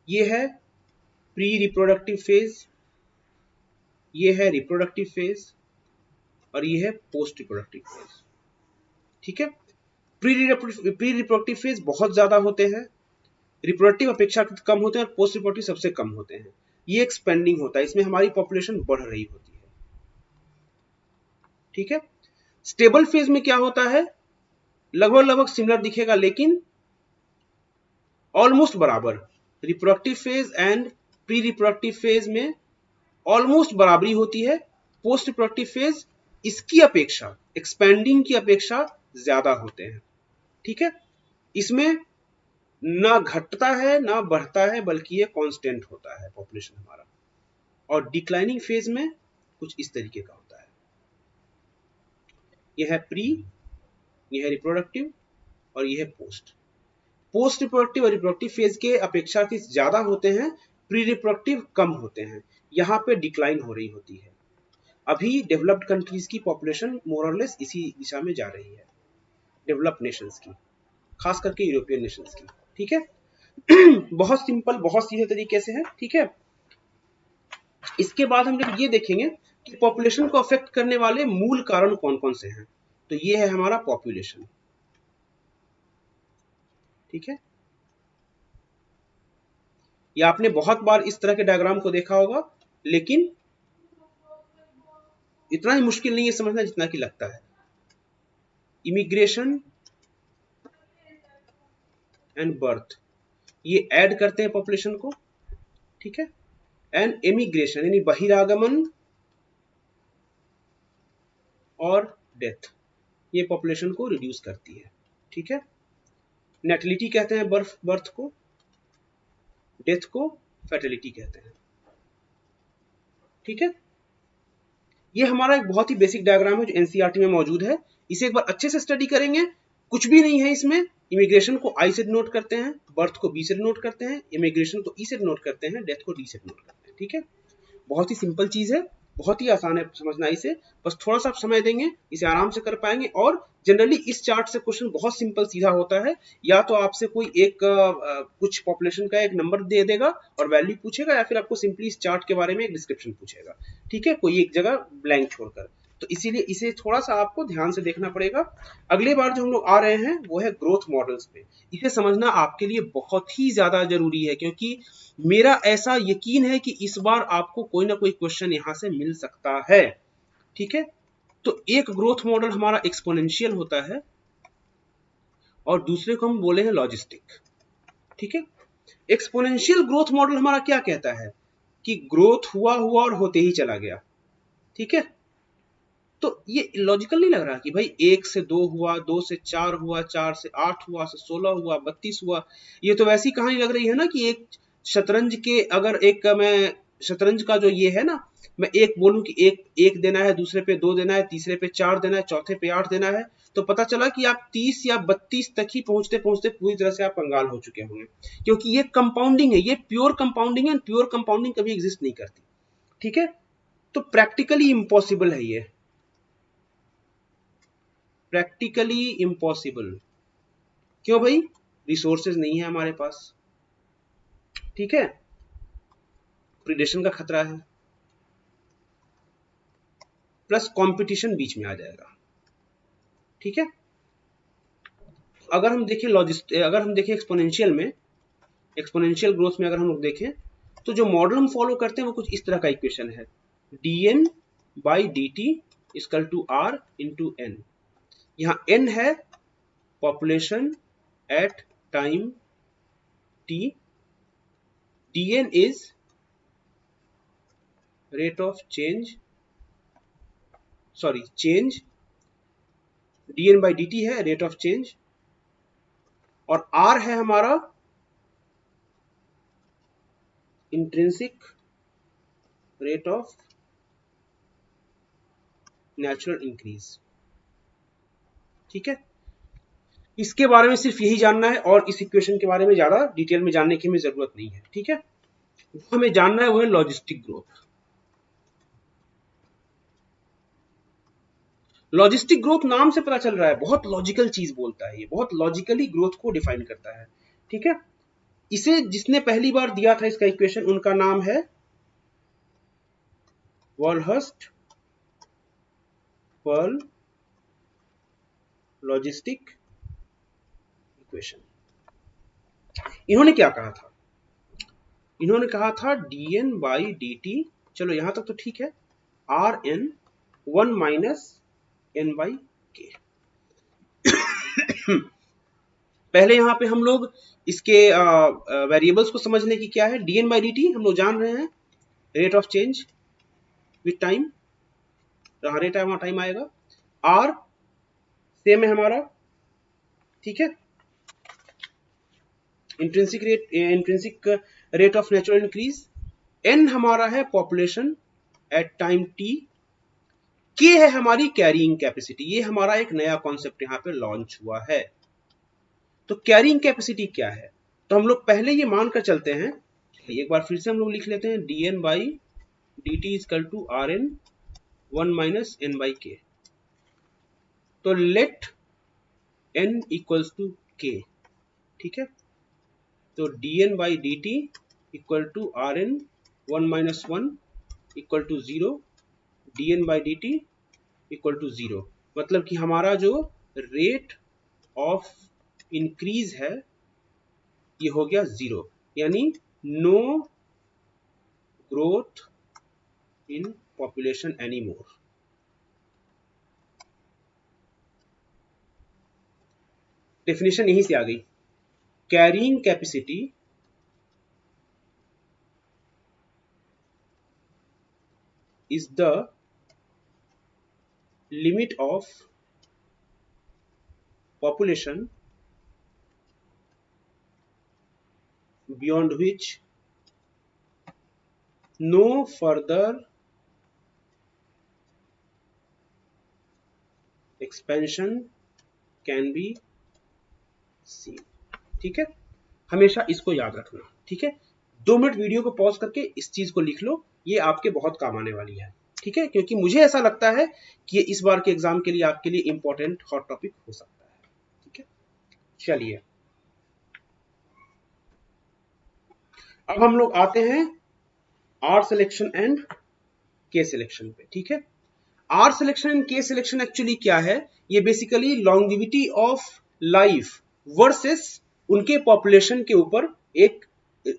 ये है प्री रिप्रोडक्टिव फेज, ये है रिप्रोडक्टिव फेज और ये है पोस्ट रिप्रोडक्टिव फेज। ठीक है। प्री रिप्रोडक्टिव फेज बहुत ज्यादा होते हैं, रिप्रोडक्टिव अपेक्षाकृत कम होते हैं और पोस्ट रिप्रोडक्टिव सबसे कम होते हैं। ये एक्सपेंडिंग होता है, इसमें हमारी पॉपुलेशन बढ़ रही होती है। ठीक है। स्टेबल फेज में क्या होता है, लगभग सिमिलर दिखेगा लेकिन ऑलमोस्ट बराबर। Reproductive phase and pre reproductive phase में ऑलमोस्ट बराबरी होती है। पोस्ट रिप्रोडक्टिव फेज इसकी अपेक्षा, एक्सपेंडिंग की अपेक्षा ज्यादा होते हैं। ठीक है। इसमें ना घटता है ना बढ़ता है, बल्कि ये कांस्टेंट होता है पॉपुलेशन हमारा। और डिक्लाइनिंग फेज में कुछ इस तरीके का होता है, यह है प्री, यह है रिप्रोडक्टिव और यह है पोस्ट। पोस्ट रिप्रोडक्टिव और रिप्रोडक्टिव फेज के अपेक्षाकृत ज्यादा होते हैं, प्री रिप्रोडक्टिव कम होते हैं। यहाँ पे डिक्लाइन हो रही होती है। अभी डेवलप्ड कंट्रीज की पॉपुलेशन मोर और लेस इसी दिशा में जा रही है, डेवलप्ड नेशंस की, खास करके यूरोपियन नेशंस की। ठीक है। बहुत सिंपल, बहुत सीधे तरीके से है। ठीक है। इसके बाद हम जब ये देखेंगे कि पॉपुलेशन को अफेक्ट करने वाले मूल कारण कौन कौन से हैं, तो ये है हमारा पॉपुलेशन। ठीक है। ये आपने बहुत बार इस तरह के डायग्राम को देखा होगा, लेकिन इतना ही मुश्किल नहीं है समझना जितना कि लगता है। इमिग्रेशन एंड बर्थ, ये ऐड करते हैं पॉपुलेशन को। ठीक है। एंड एमिग्रेशन यानी बहिरागमन और डेथ, ये पॉपुलेशन को रिड्यूस करती है। ठीक है। नेटिलिटी कहते हैं बर्थ को, डेथ को फर्टिलिटी कहते हैं। ठीक है। ये हमारा एक बहुत ही बेसिक डायग्राम है जो एनसीईआरटी में मौजूद है। इसे एक बार अच्छे से स्टडी करेंगे, कुछ भी नहीं है इसमें। इमिग्रेशन को आई से डिनोट करते हैं, बर्थ को बी से डिनोट करते हैं, इमिग्रेशन को ई से डिनोट करते हैं, डेथ को डी से डिनोट करते हैं। ठीक है। बहुत ही सिंपल चीज है, बहुत ही आसान है समझना इसे, बस थोड़ा सा आप समय देंगे इसे आराम से कर पाएंगे। और जनरली इस चार्ट से क्वेश्चन बहुत सिंपल सीधा होता है, या तो आपसे कोई एक कुछ पॉपुलेशन का एक नंबर दे देगा और वैल्यू पूछेगा, या फिर आपको सिंपली इस चार्ट के बारे में एक डिस्क्रिप्शन पूछेगा। ठीक है, कोई एक जगह ब्लैंक छोड़कर। तो इसीलिए इसे थोड़ा सा आपको ध्यान से देखना पड़ेगा। अगली बार जो हम लोग आ रहे हैं वो है ग्रोथ मॉडल्स पे। इसे समझना आपके लिए बहुत ही ज्यादा जरूरी है, क्योंकि मेरा ऐसा यकीन है कि इस बार आपको कोई ना कोई क्वेश्चन यहां से मिल सकता है। ठीक है। तो एक ग्रोथ मॉडल हमारा एक्सपोनेंशियल होता है और दूसरे को हम बोले हैं लॉजिस्टिक। ठीक है। एक्सपोनेंशियल ग्रोथ मॉडल हमारा क्या कहता है कि ग्रोथ हुआ और होते ही चला गया। ठीक है। तो ये लॉजिकल नहीं लग रहा कि भाई 1 से 2 हुआ, 2 से 4 हुआ, 4 से 8 हुआ, से 16 हुआ, 32 हुआ। ये तो वैसी कहानी लग रही है ना कि एक शतरंज के, अगर एक मैं शतरंज का जो ये है ना, मैं एक बोलूं कि एक देना है, दूसरे पे 2 देना है, तीसरे पे 4 देना है, चौथे पे 8 देना है, तो पता चला कि आप 30 या 32 तक ही पहुंचते पहुंचते पूरी तरह से आप कंगाल हो चुके होंगे, क्योंकि ये कंपाउंडिंग है, ये प्योर कंपाउंडिंग है। प्योर कंपाउंडिंग कभी एग्जिस्ट नहीं करती। ठीक है। तो प्रैक्टिकली इम्पॉसिबल है ये, प्रैक्टिकली इम्पॉसिबल। क्यों भाई, रिसोर्सेज नहीं है हमारे पास। ठीक है। प्रीडेशन का खतरा है, प्लस कंपटीशन बीच में आ जाएगा। ठीक है। अगर हम देखें अगर हम देखें एक्सपोनेंशियल में, एक्सपोनेंशियल ग्रोथ में अगर हम लोग देखें, तो जो मॉडल हम फॉलो करते हैं वो कुछ इस तरह का इक्वेशन है, dn by dt equal to r into n। यहाँ n है population at time t, dn is rate of change, sorry change, dn by dt है रेट ऑफ चेंज, और r है हमारा intrinsic rate of natural increase. ठीक है, इसके बारे में सिर्फ यही जानना है और इस इक्वेशन के बारे में ज्यादा डिटेल में जानने की हमें जरूरत नहीं है। ठीक है, हमें जानना है वो है लॉजिस्टिक ग्रोथ। लॉजिस्टिक ग्रोथ नाम से पता चल रहा है बहुत लॉजिकल चीज बोलता है, ये बहुत लॉजिकली ग्रोथ को डिफाइन करता है। ठीक है, इसे जिसने पहली बार दिया था इसका इक्वेशन, उनका नाम है वॉलहर्स्ट पर्ल लॉजिस्टिक इक्वेशन। इन्होंने क्या कहा था, इन्होंने कहा था dn by dt, चलो यहां तक तो ठीक है, rn 1 minus n by k। पहले यहां पे हम लोग इसके वेरिएबल्स को समझ लें कि क्या है। dn by dt हम लोग जान रहे हैं rate of change with time, rate है वहां टाइम आएगा, r सेम है हमारा, ठीक है, intrinsic rate of natural increase, n हमारा है population at time t, k है हमारी कैरिंग कैपेसिटी। ये हमारा एक नया कॉन्सेप्ट यहां पे लॉन्च हुआ है। तो कैरिंग कैपेसिटी क्या है, तो हम लोग पहले ये मानकर चलते हैं, एक बार फिर से हम लोग लिख लेते हैं dn by dt equal to rn 1 minus n by k। तो let n equals to k, ठीक है, तो dn by dt equal to rn 1 minus 1 equal to 0, dn by dt equal to 0, मतलब कि हमारा जो रेट ऑफ इंक्रीज है ये हो गया 0, यानी no growth in population any more. Definition यहीं से आ गई, carrying capacity is the limit of population beyond which no further expansion can be seen। ठीक है, हमेशा इसको याद रखना। ठीक है, 2 मिनट वीडियो को पॉज करके इस चीज को लिख लो, ये आपके बहुत काम आने वाली है। ठीक है, क्योंकि मुझे ऐसा लगता है कि ये इस बार के एग्जाम के लिए आपके लिए इंपॉर्टेंट हॉट टॉपिक हो सकता है। ठीक है, चलिए अब हम लोग आते हैं आर सिलेक्शन एंड के सिलेक्शन पे। ठीक है, आर सिलेक्शन एंड के सिलेक्शन एक्चुअली क्या है, ये basically longevity of life versus उनके पॉपुलेशन के ऊपर एक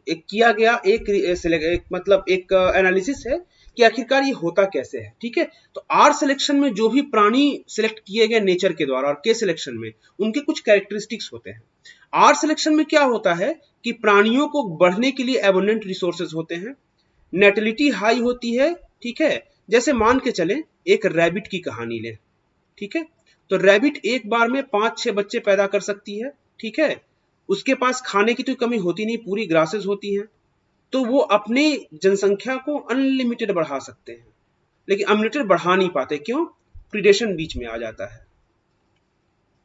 किया गया एक मतलब एक एनालिसिस है कि आखिरकार ये होता कैसे है। ठीक है, तो आर सिलेक्शन में जो भी प्राणी सिलेक्ट किए गए नेचर के द्वारा और के सिलेक्शन में उनके कुछ कैरेक्टरिस्टिक्स होते हैं। आर सिलेक्शन में क्या होता है कि प्राणियों को बढ़ने के लिए एबंडेंट रिसोर्सेज होते हैं, नेटिलिटी हाई होती है। ठीक है, जैसे मान के चले एक रैबिट की कहानी ले, ठीक है, तो रैबिट एक बार में 5-6 बच्चे पैदा कर सकती है। ठीक है, उसके पास खाने की तो कमी होती नहीं, पूरी ग्रासेस होती हैं, तो वो अपने जनसंख्या को अनलिमिटेड बढ़ा सकते हैं, लेकिन अनलिमिटेड बढ़ा नहीं पाते, क्यों, प्रीडेशन बीच में आ जाता है।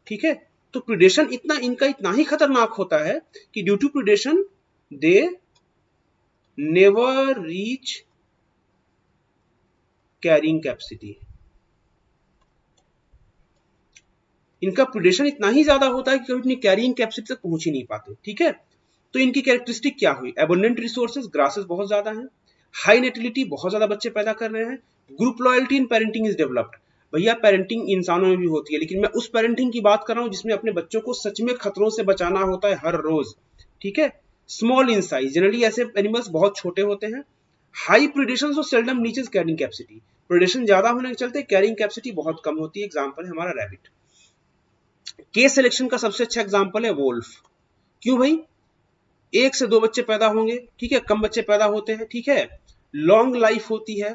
ठीक है, तो प्रीडेशन इनका इतना ही खतरनाक होता है कि due to predation they never reach carrying capacity. इनका प्रीडेशन इतना ही ज्यादा होता है कि कभी अपनी कैरिंग कैपेसिटी तक पहुंच ही नहीं पाते। ठीक है, तो इनकी कैरेक्टरिस्टिक क्या हुई, एबंडेंट रिसोर्सेज, ग्रासेस बहुत ज्यादा हैं, हाई नेटिलिटी, बहुत ज्यादा बच्चे पैदा कर रहे हैं, group loyalty in parenting is developed. भैया पेरेंटिंग इंसानों में भी होती है, लेकिन मैं उस पेरेंटिंग की बात कर रहा हूं जिसमें अपने बच्चों को सच में खतरों से बचाना होता है हर रोज। ठीक है, स्मॉल इन साइज, जनरली ऐसे एनिमल्स बहुत छोटे होते हैं, हाई प्रीडेशन और seldom reaches carrying capacity, predation ज्यादा होने के चलते कैरिंग कैपेसिटी बहुत कम होती है, एग्जांपल है हमारा रैबिट। के सिलेक्शन का सबसे अच्छा एग्जाम्पल है वोल्फ। क्यों भाई? 1 से 2 बच्चे पैदा होंगे, ठीक है, कम बच्चे पैदा होते हैं, ठीक है, लॉन्ग लाइफ होती है,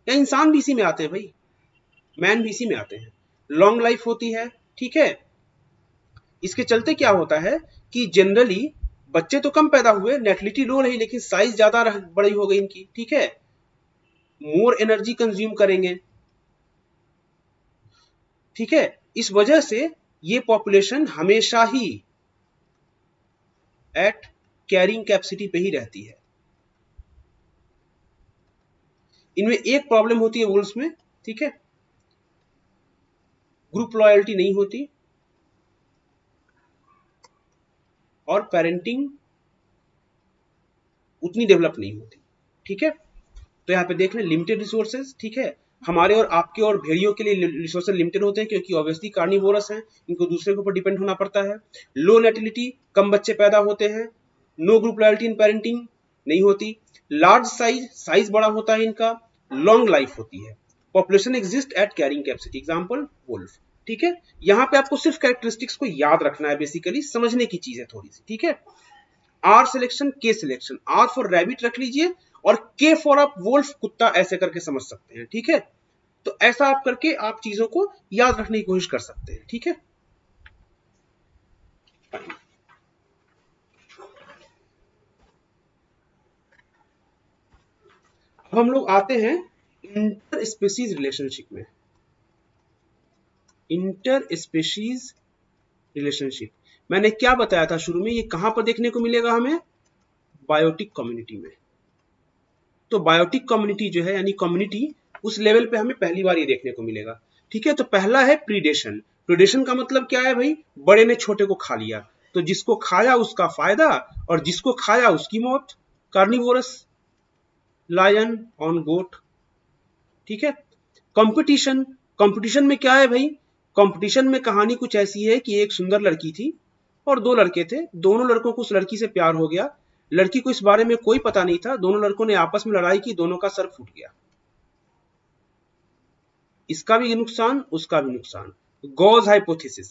या इंसान भी इसी में आते हैं भाई, मैन भी इसी में आते हैं, लॉन्ग लाइफ होती है, ठीक है। इसके चलते क्या होता है कि जनरली बच्चे तो कम पैदा हुए, नेटलिटी लो रही, लेकिन साइज ज्यादा बड़ी हो गई इनकी, ठीक है, मोर एनर्जी कंज्यूम करेंगे, ठीक है। इस वजह से ये पॉपुलेशन हमेशा ही एट कैरिंग कैपेसिटी पे ही रहती है। इनमें एक प्रॉब्लम होती है वुल्व्स में, ठीक है, ग्रुप लॉयल्टी नहीं होती और पेरेंटिंग उतनी डेवलप नहीं होती, ठीक है। तो यहाँ पे देख लें लिमिटेड रिसोर्सेज, ठीक है, हमारे और आपके और भेड़ियों के लिए रिसोर्सेज लिमिटेड होते हैं क्योंकि ऑब्वियसली कार्निवोरस हैं, इनको दूसरे के ऊपर डिपेंड होना पड़ता है। लो नेटिलिटी, कम बच्चे पैदा होते हैं। No group loyalty in parenting नहीं होती। लार्ज साइज, साइज बड़ा होता है इनका। लॉन्ग लाइफ होती है। Population exist at carrying capacity, example wolf, ठीक है। यहाँ पे आपको सिर्फ कैरेक्टरिस्टिक्स को याद रखना है, बेसिकली समझने की चीज है थोड़ी सी, ठीक है। आर सिलेक्शन, के सिलेक्शन, आर फॉर रैबिट रख लीजिए और के फॉर आप वोल्फ, कुत्ता, ऐसे करके समझ सकते हैं, ठीक है। तो ऐसा आप करके आप चीजों को याद रखने की कोशिश कर सकते हैं, ठीक है। अब हम लोग आते हैं इंटर स्पीसीज रिलेशनशिप में। इंटर स्पीसीज रिलेशनशिप मैंने क्या बताया था शुरू में, ये कहां पर देखने को मिलेगा हमें? बायोटिक कम्युनिटी में। तो बायोटिक कम्युनिटी जो है, यानी कम्युनिटी, उस लेवल पे हमें पहली बार ये देखने को मिलेगा, ठीक है। तो पहला है प्रीडेशन। प्रीडेशन का मतलब क्या है भाई? बड़े ने छोटे को खा लिया, तो जिसको खाया उसका फायदा और जिसको खाया उसकी मौत। कार्निवोरस, लायन ऑन गोट, ठीक है। कंपटीशन, कंपटीशन में क्या है भाई? कंपटीशन में कहानी कुछ ऐसी है कि एक सुंदर लड़की थी और 2 लड़के थे, दोनों लड़कों को उस लड़की से प्यार हो गया, लड़की को इस बारे में कोई पता नहीं था, दोनों लड़कों ने आपस में लड़ाई की, दोनों का सर फूट गया, इसका भी नुकसान उसका भी नुकसान। गॉस हाइपोथेसिस,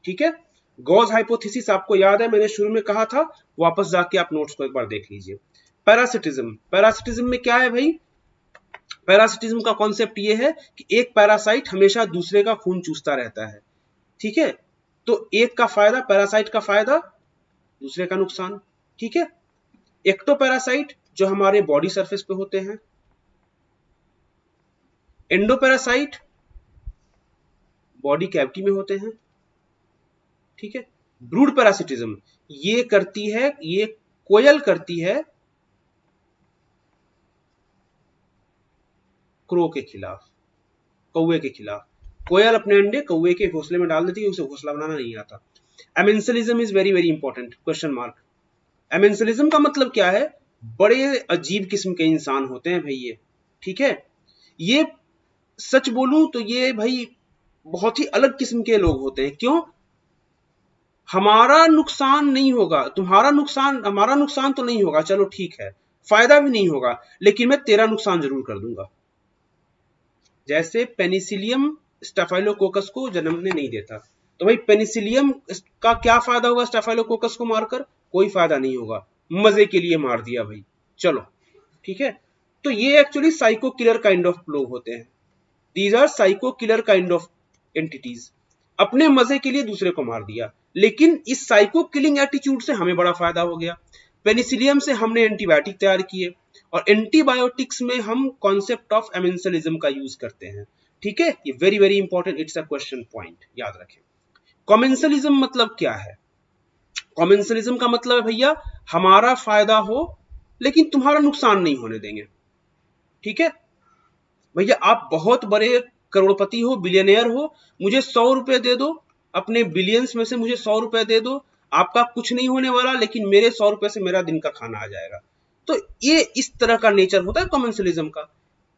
ठीक है। गॉस हाइपोथेसिस आपको याद है, मैंने शुरू में कहा था, वापस जाके आप नोट्स को एक बार देख लीजिए। पैरासिटिज्म, पैरासिटिज्म में क्या है भाई? पैरासिटिज्म का कॉन्सेप्ट ये है कि एक पैरासाइट हमेशा दूसरे का खून चूसता रहता है, ठीक है। तो एक का फायदा, पैरासाइट का फायदा, दूसरे का नुकसान, ठीक है। एक्टोपैरासाइट जो हमारे बॉडी सरफेस पे होते हैं, एंडोपैरासाइट बॉडी कैविटी में होते हैं, ठीक है। ब्रूड पैरासिटिज्म ये करती है, ये कोयल करती है क्रो के खिलाफ, कौवे के खिलाफ। कोयल अपने अंडे कौवे के घोंसले में डाल देती है, उसे घोंसला बनाना नहीं आता। Amensalism is very very important, question mark. Amensalism का मतलब क्या है? बड़े अजीब किस्म के इंसान होते हैं भाई ये, ठीक है। ये सच बोलूं तो ये भाई बहुत ही अलग किस्म के लोग होते हैं। क्यों? हमारा नुकसान नहीं होगा, तुम्हारा नुकसान, हमारा नुकसान तो नहीं होगा, चलो ठीक है, फायदा भी नहीं होगा, लेकिन मैं तेरा नुकसान जरूर कर दूंगा। जैसे पेनिसिलियम स्टेफाइलोकोकस को जन्मने नहीं देता, तो भाई पेनिसिलियम का क्या फायदा होगा स्टेफाइलोकोकस को मारकर? कोई फायदा नहीं होगा, मजे के लिए मार दिया भाई, चलो ठीक है। तो ये actually psycho killer kind of लोग होते हैं। These are psycho killer kind of entities. अपने मजे के लिए दूसरे को मार दिया, लेकिन इस साइको किलिंग एटीट्यूड से हमें बड़ा फायदा हो गया। पेनिसिलियम से हमने एंटीबायोटिक तैयार किए और एंटीबायोटिक्स में हम कॉन्सेप्ट ऑफ एमेंसलिज्म का यूज करते हैं, ठीक है। ये very very important, it's a question point, याद रखें। कॉमेंसलिज्म मतलब क्या है? कॉमेंसलिज्म का मतलब है भैया हमारा फायदा हो लेकिन तुम्हारा नुकसान नहीं होने देंगे, ठीक है। भैया आप बहुत बड़े करोड़पति हो, बिलियनियर हो, मुझे 100 रुपए दे दो, अपने बिलियंस में से मुझे 100 रुपए दे दो, आपका कुछ नहीं होने वाला, लेकिन मेरे 100 रुपए से मेरा दिन का खाना आ जाएगा। तो ये इस तरह का नेचर होता है कॉमेंसलिज्म का।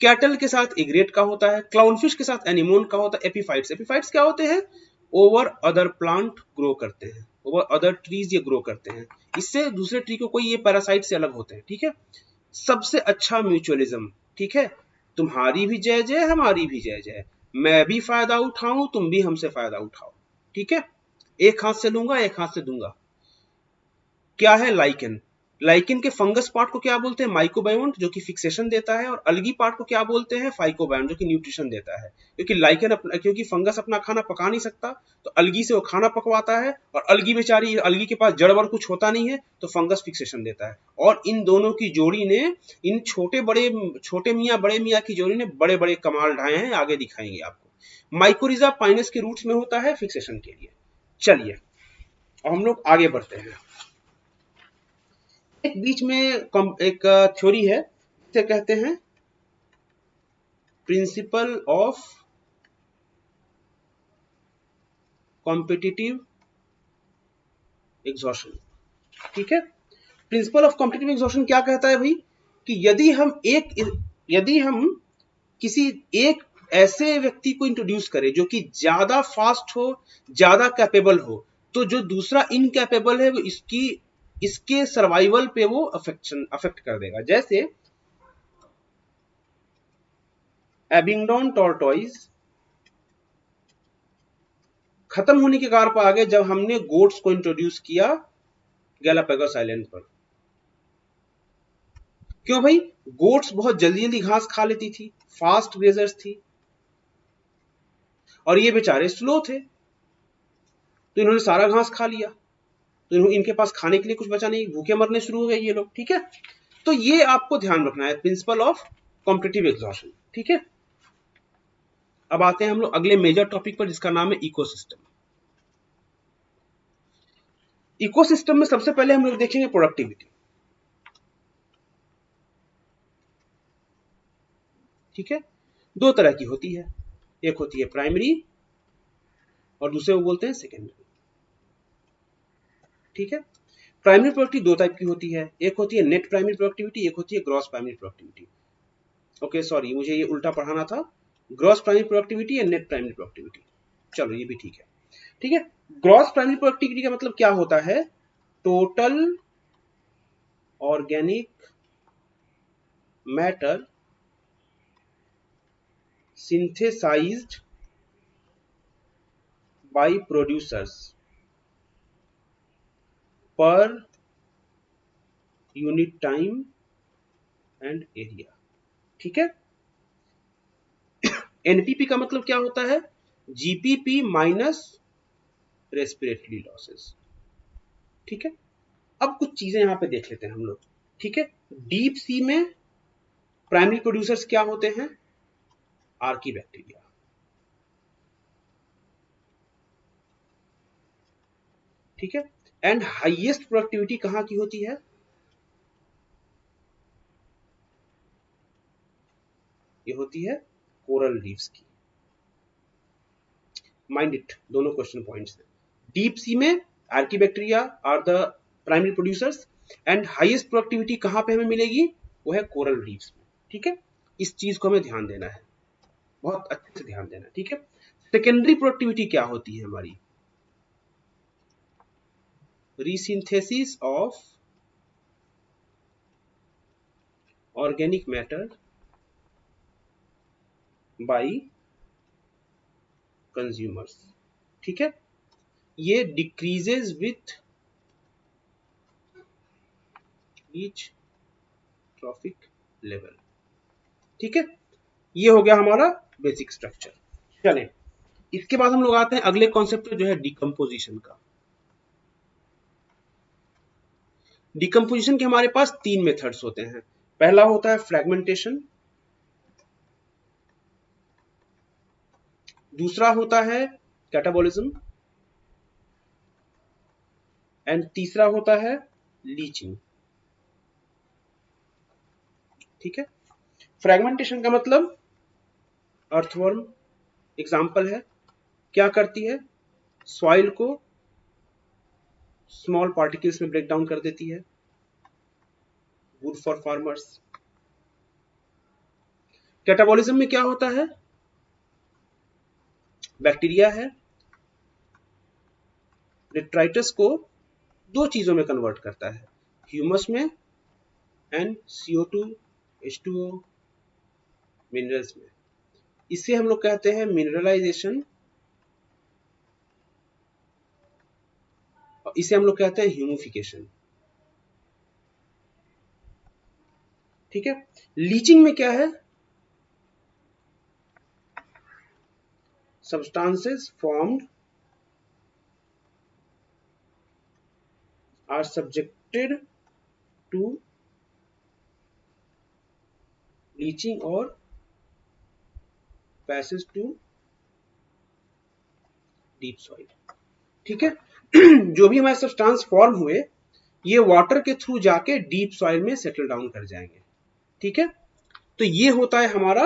कैटल के साथ एग्रेट का होता है, क्लाउनफिश के साथ एनिमोन का होता है। एपीफाइट्स, एपीफाइट्स क्या होते हैं? ओवर अदर प्लांट ग्रो करते हैं, ओवर अदर ट्रीज ये ग्रो करते हैं, इससे दूसरे ट्री को कोई ये पैरासाइट से अलग होते हैं, ठीक है। सबसे अच्छा म्यूचुअलिज्म, ठीक है। तुम्हारी भी जय जय, हमारी भी जय जय, मैं भी फायदा उठाऊं, तुम भी हमसे फायदा उठाओ, ठीक है, एक हाथ से लूंगा एक हाथ से दूंगा। क्या है लाइकेन? लाइकेन के फंगस पार्ट को क्या बोलते हैं? माइकोबायोन्ट, जो कि फिक्सेशन देता है, और अलगी पार्ट को क्या बोलते हैं? फाइकोबायोन्ट, जो कि न्यूट्रिशन देता है। क्योंकि लाइकेन क्योंकि फंगस अपना खाना पका नहीं सकता, तो अलगी से वो खाना पकवाता है, और अलगी बेचारी, अलगी के पास जड़ वड़ कुछ होता नहीं है, तो फंगस फिक्सेशन देता है। और इन दोनों की जोड़ी ने, इन छोटे मियाँ बड़े मियाँ की जोड़ी ने बड़े बड़े कमाल ढाए हैं, आगे दिखाएंगे आपको। माइकोरिजा पाइनस के रूट्स में होता है फिक्सेशन के लिए। चलिए अब हम लोग आगे बढ़ते हैं। एक बीच में एक थ्योरी है, इसे कहते हैं प्रिंसिपल ऑफ कॉम्पिटिटिव एग्जॉशन। ठीक है, प्रिंसिपल ऑफ कॉम्पिटिटिव एग्जॉशन क्या कहता है भाई, कि यदि हम किसी एक ऐसे व्यक्ति को इंट्रोड्यूस करें जो कि ज्यादा फास्ट हो, ज्यादा कैपेबल हो, तो जो दूसरा इनकैपेबल है वो इसके सर्वाइवल पे वो अफेक्ट कर देगा। जैसे एबिंगडॉन टॉर्टोइज खत्म होने के कगार पर आ गए जब हमने गोट्स को इंट्रोड्यूस किया गैलापागोस आइलैंड पर। क्यों भाई? गोट्स बहुत जल्दी जल्दी घास खा लेती थी, फास्ट ग्रेजर्स थी, और ये बेचारे स्लो थे, तो इन्होंने सारा घास खा लिया, तो इनके पास खाने के लिए कुछ बचा नहीं, भूखे मरने शुरू हो गए ये लोग। ठीक है, तो ये आपको ध्यान रखना है, प्रिंसिपल ऑफ कॉम्पिटिटिव एग्जॉशन। ठीक है, अब आते हैं हम लोग अगले मेजर टॉपिक पर, जिसका नाम है इकोसिस्टम। इकोसिस्टम में सबसे पहले हम लोग देखेंगे प्रोडक्टिविटी। ठीक है, दो तरह की होती है, एक होती है प्राइमरी और दूसरे को बोलते हैं सेकेंडरी। ठीक है, प्राइमरी प्रोडक्टिविटी दो टाइप की होती है, एक होती है नेट प्राइमरी प्रोडक्टिविटी, एक होती है gross primary productivity. Okay sorry, मुझे ये उल्टा पढ़ाना था, ग्रॉस प्राइमरी प्रोडक्टिविटी या नेट प्राइमरी प्रोडक्टिविटी। चलो ये भी ठीक है। ठीक है, ग्रॉस प्राइमरी प्रोडक्टिविटी का मतलब क्या होता है? Total organic matter synthesized by producers per unit time and area। ठीक है, एनपीपी का मतलब क्या होता है? GPP minus respiratory losses. ठीक है, अब कुछ चीजें यहां पे देख लेते हैं हम लोग। ठीक है, डीप सी में प्राइमरी प्रोड्यूसर्स क्या होते हैं? Archie bacteria. ठीक है, एंड हाईएस्ट प्रोडक्टिविटी कहां की होती है? ये होती है कोरल रीफ्स की। माइंड इट, दोनों क्वेश्चन पॉइंट्स हैं। डीप सी में archaebacteria are the primary producers, and highest productivity कहां पे हमें मिलेगी? वो है कोरल रीफ्स में। ठीक है, इस चीज को हमें ध्यान देना है, बहुत अच्छे से ध्यान देना है। ठीक है, सेकेंडरी प्रोडक्टिविटी क्या होती है हमारी? Resynthesis of organic matter by consumers. ठीक है, ये decreases with each trophic level. ठीक है, ये हो गया हमारा बेसिक स्ट्रक्चर। चलें, इसके बाद हम लोग आते हैं अगले कॉन्सेप्ट जो है डिकम्पोजिशन का। डिकम्पोजिशन के हमारे पास तीन मेथड्स होते हैं। पहला होता है फ्रैगमेंटेशन, दूसरा होता है कैटाबॉलिज्म, एंड तीसरा होता है लीचिंग। ठीक है, फ्रैगमेंटेशन का मतलब अर्थवर्म एग्जाम्पल है, क्या करती है? सॉइल को स्मॉल पार्टिकल्स में ब्रेक डाउन कर देती है, गुड फॉर फार्मर्स। कैटाबॉलिज्म में क्या होता है? बैक्टीरिया है, डिट्राइटस को दो चीजों में कन्वर्ट करता है, ह्यूमस में एंड CO2 H2O मिनरल्स में। इसे हम लोग कहते हैं मिनरलाइजेशन और इसे हम लोग कहते हैं ह्यूमिफिकेशन। ठीक है। लीचिंग में क्या है, substances formed are subjected to leaching और passes to deep soil। ठीक है। जो भी हमारे सब्सटेंस फॉर्म हुए ये वाटर के थ्रू जाके डीप सॉइल में सेटल डाउन कर जाएंगे। ठीक है। तो ये होता है हमारा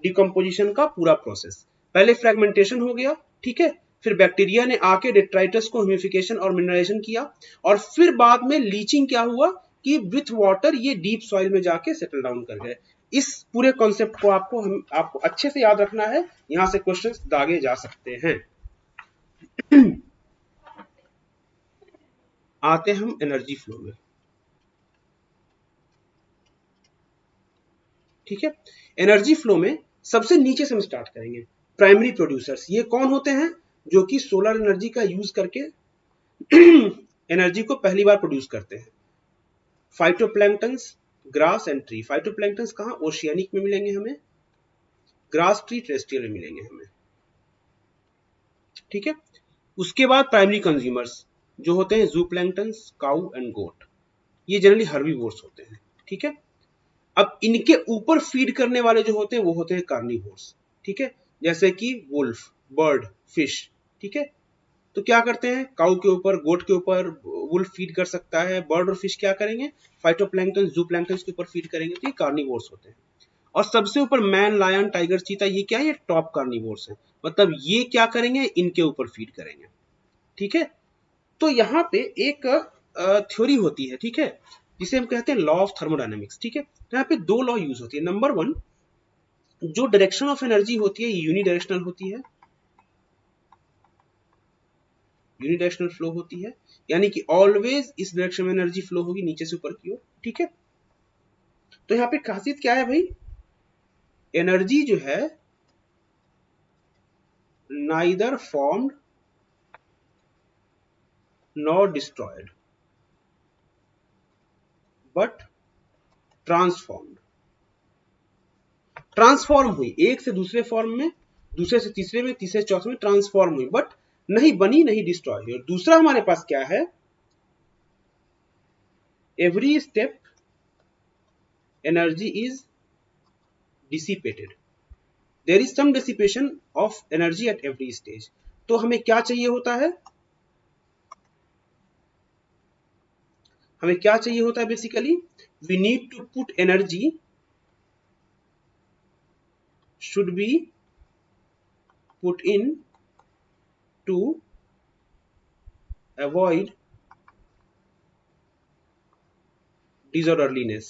डिकम्पोजिशन का पूरा प्रोसेस। पहले फ्रेगमेंटेशन हो गया, ठीक है, फिर बैक्टीरिया ने आके डेट्राइटस को ह्यूमिफिकेशन और मिनरलाइजेशन किया, और फिर बाद में लीचिंग क्या हुआ कि विथ वाटर ये डीप सॉइल में जाके सेटल डाउन कर गए। इस पूरे कॉन्सेप्ट को आपको अच्छे से याद रखना है, यहां से क्वेश्चंस दागे जा सकते हैं। आते हम एनर्जी फ्लो में। ठीक है। एनर्जी फ्लो में सबसे नीचे से हम स्टार्ट करेंगे। प्राइमरी प्रोड्यूसर्स ये कौन होते हैं, जो कि सोलर एनर्जी का यूज करके एनर्जी को पहली बार प्रोड्यूस करते हैं। Phytoplanktons, grass and tree. Phytoplanktons कहां, ओशियानिक में मिलेंगे हमें, ग्रास ट्री टेरेस्ट्रियल में मिलेंगे हमें। ठीक है। उसके बाद प्राइमरी कंज्यूमर्स जो होते हैं जूप्लैंक्टन्स, काऊ एंड गोट, ये जनरली हर्बीवोर्स होते हैं। ठीक है। अब इनके ऊपर फीड करने वाले जो होते हैं वो होते हैं कार्निवोर्स। ठीक है। जैसे कि वुल्फ, बर्ड, फिश। ठीक है। तो क्या करते हैं, काऊ के ऊपर, गोट के ऊपर वुल्फ फीड कर सकता है, बर्ड और फिश क्या करेंगे, फाइटोप्लैंक्टन, जूप्लैंक्टन के ऊपर फीड करेंगे। तो ये कार्निवोर्स होते हैं। और सबसे ऊपर मैन, लायन, टाइगर, चीता, ये क्या है, ये टॉप कार्निवोर्स है। मतलब ये क्या करेंगे, इनके ऊपर फीड करेंगे। ठीक है। तो यहाँ पे एक थ्योरी होती है, ठीक है, जिसे हम कहते हैं लॉ ऑफ थर्मोडायनेमिक्स। ठीक है। तो यहाँ पे दो लॉ यूज होती है। नंबर वन, जो डायरेक्शन ऑफ एनर्जी होती है यूनिडायरेक्शनल होती है, यूनिडायरेक्शनल फ्लो होती है, यानी कि ऑलवेज इस डायरेक्शन में एनर्जी फ्लो होगी नीचे से ऊपर की ओर। ठीक है। तो यहाँ पे खासियत क्या है भाई, एनर्जी जो है neither formed nor destroyed but transformed. Transform हुई, एक से दूसरे फॉर्म में, दूसरे से तीसरे में, तीसरे से चौथे में ट्रांसफॉर्म हुई, बट नहीं बनी, नहीं डिस्ट्रॉय हुई। और दूसरा हमारे पास क्या है, every step energy is dissipated, there is some dissipation of energy at every stage. तो हमें क्या चाहिए होता है, हमें क्या चाहिए होता है basically, we need to put energy should be put in to avoid disorderliness।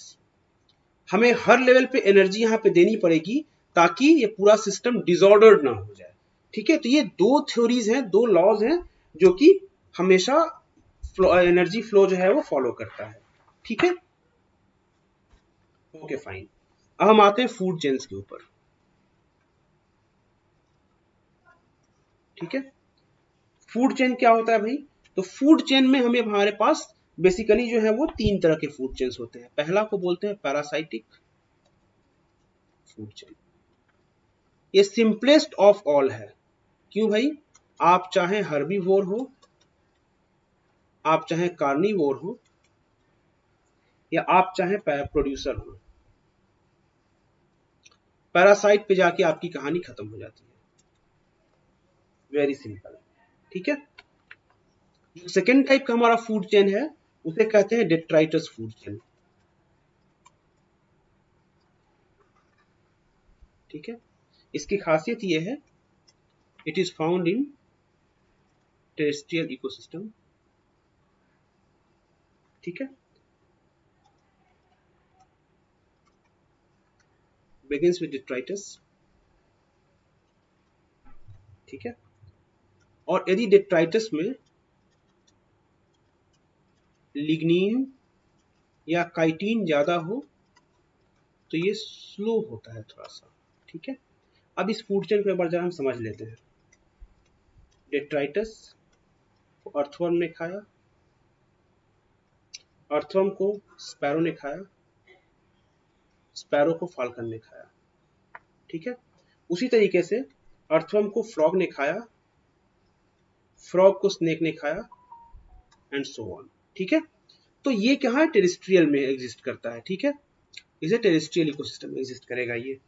हमें हर लेवल पे एनर्जी यहां पे देनी पड़ेगी ताकि ये पूरा सिस्टम डिसऑर्डर्ड ना हो जाए। ठीक है। तो ये दो थ्योरीज हैं, दो लॉज हैं जो कि हमेशा एनर्जी फ्लो जो है वो फॉलो करता है। ठीक है। Okay fine. अब हम आते हैं फूड चेन्स के ऊपर। ठीक है। फूड चेन क्या होता है भाई, तो फूड चेन में हमें, हमारे पास बेसिकली जो है वो तीन तरह के फूड चेन्स होते हैं। पहला को बोलते हैं पैरासाइटिक फूड चेन, ये सिंपलेस्ट ऑफ ऑल है। क्यों भाई, आप चाहे हर्बीवोर हो, आप चाहे कार्निवोर हो, या आप चाहे प्रोड्यूसर हो, पैरासाइट पे जाके आपकी कहानी खत्म हो जाती है। Very simple. ठीक है। जो सेकेंड टाइप का हमारा फूड चेन है उसे कहते हैं डेट्राइटस फूड चेन। ठीक है। इसकी खासियत यह है, it is found in terrestrial ecosystem. ठीक है। begins with detritus। ठीक है। और यदि डेट्राइटस में लिग्निन या काइटिन ज्यादा हो तो ये स्लो होता है थोड़ा सा। ठीक है। अब इस फूड चेन को एक बार जरा हम समझ लेते हैं। डेट्राइटस को अर्थवर्म ने खाया, अर्थवर्म को स्पैरो ने खाया, स्पैरो को फाल्कन ने खाया, ठीक है। उसी तरीके से अर्थवर्म को फ्रॉग ने खाया, फ्रॉग को स्नेक ने खाया, एंड सो ऑन, ठीक है। तो ये क्या है, टेरेस्ट्रियल में एग्जिस्ट करता है, ठीक है। इसे टेरेस्ट्रियल इकोसिस्टम में एग्जिस्ट करेगा ये।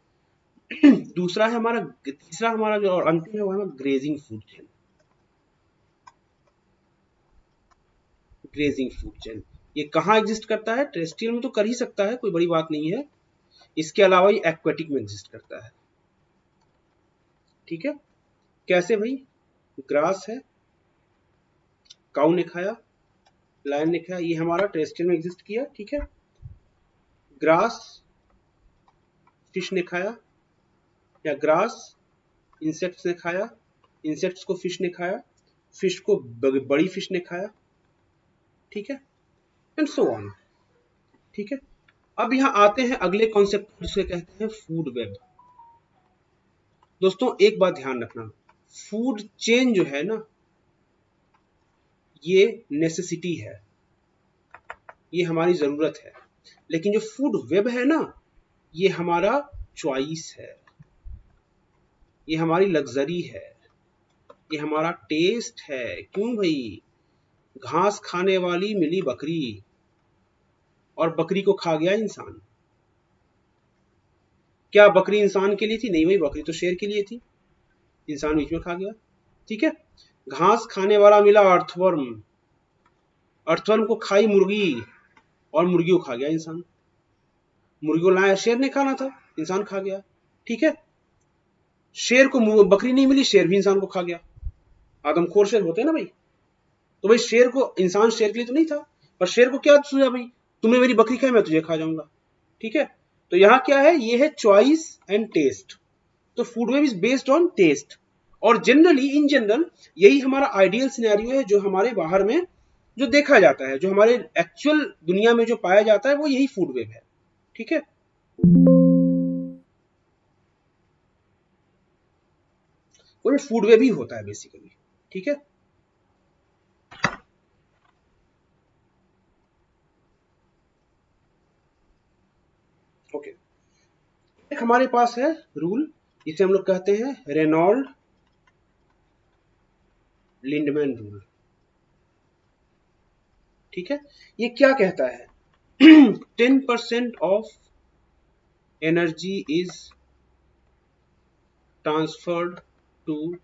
दूसरा है हमारा, तीसरा हमारा जो और अंतिम है वो है grazing food chain. Grazing food chain ये कहाँ एग्जिस्ट करता है, टेरेस्ट्रियल में तो कर ही सकता है, कोई बड़ी बात नहीं है। इसके अलावा ये एक्वेटिक में एग्जिस्ट करता है, ठीक है। कैसे भाई, ग्रास है, काऊ ने खाया, लायन ने खाया, ये हमारा टेरेस्ट्रियल में एग्जिस्ट किया, ठीक है। ग्रास फिश ने खाया, या ग्रास इंसेक्ट्स ने खाया, इंसेक्ट्स को फिश ने खाया, फिश को बड़ी फिश ने खाया, ठीक है, एंड सो ऑन, ठीक है। अब यहां आते हैं अगले कॉन्सेप्ट जिसे कहते हैं फूड वेब। दोस्तों एक बात ध्यान रखना, फूड चेन जो है ना ये नेसेसिटी है, ये हमारी जरूरत है, लेकिन जो फूड वेब है ना ये हमारा चॉइस है, ये हमारी लग्जरी है, ये हमारा टेस्ट है। क्यों भाई, घास खाने वाली मिली बकरी और बकरी को खा गया इंसान। क्या बकरी इंसान के लिए थी? नहीं भाई, बकरी तो शेर के लिए थी, इंसान बीच में खा गया, ठीक है। घास खाने वाला मिला अर्थवर्म, अर्थवर्म को खाई मुर्गी और मुर्गी को खा गया इंसान। मुर्गी को लाया शेर ने खाना था, इंसान खा गया, ठीक है। शेर को बकरी नहीं मिली, शेर भी इंसान को खा गया। आदमखोर शेर होते हैं ना भाई, तो भाई शेर को, इंसान शेर के लिए तो नहीं था, पर शेर को क्या सूझा भाई, तुमने मेरी बकरी खाई मैं तुझे खा जाऊंगा, ठीक है। तो यहां क्या है, ये है चॉइस एंड टेस्ट। तो food web is based on taste, और जनरली इन जनरल यही हमारा आइडियल सिनेरियो है जो हमारे बाहर में जो देखा जाता है, जो हमारे एक्चुअल दुनिया में जो पाया जाता है वो यही फूड वेब है, ठीक है। वो फूड वेब ही होता है बेसिकली, ठीक है। ओके, एक हमारे पास है रूल, जिसे हम लोग कहते हैं रेनॉल्ड लिंडमैन रूल, ठीक है। ये क्या कहता है, 10% of energy is transferred to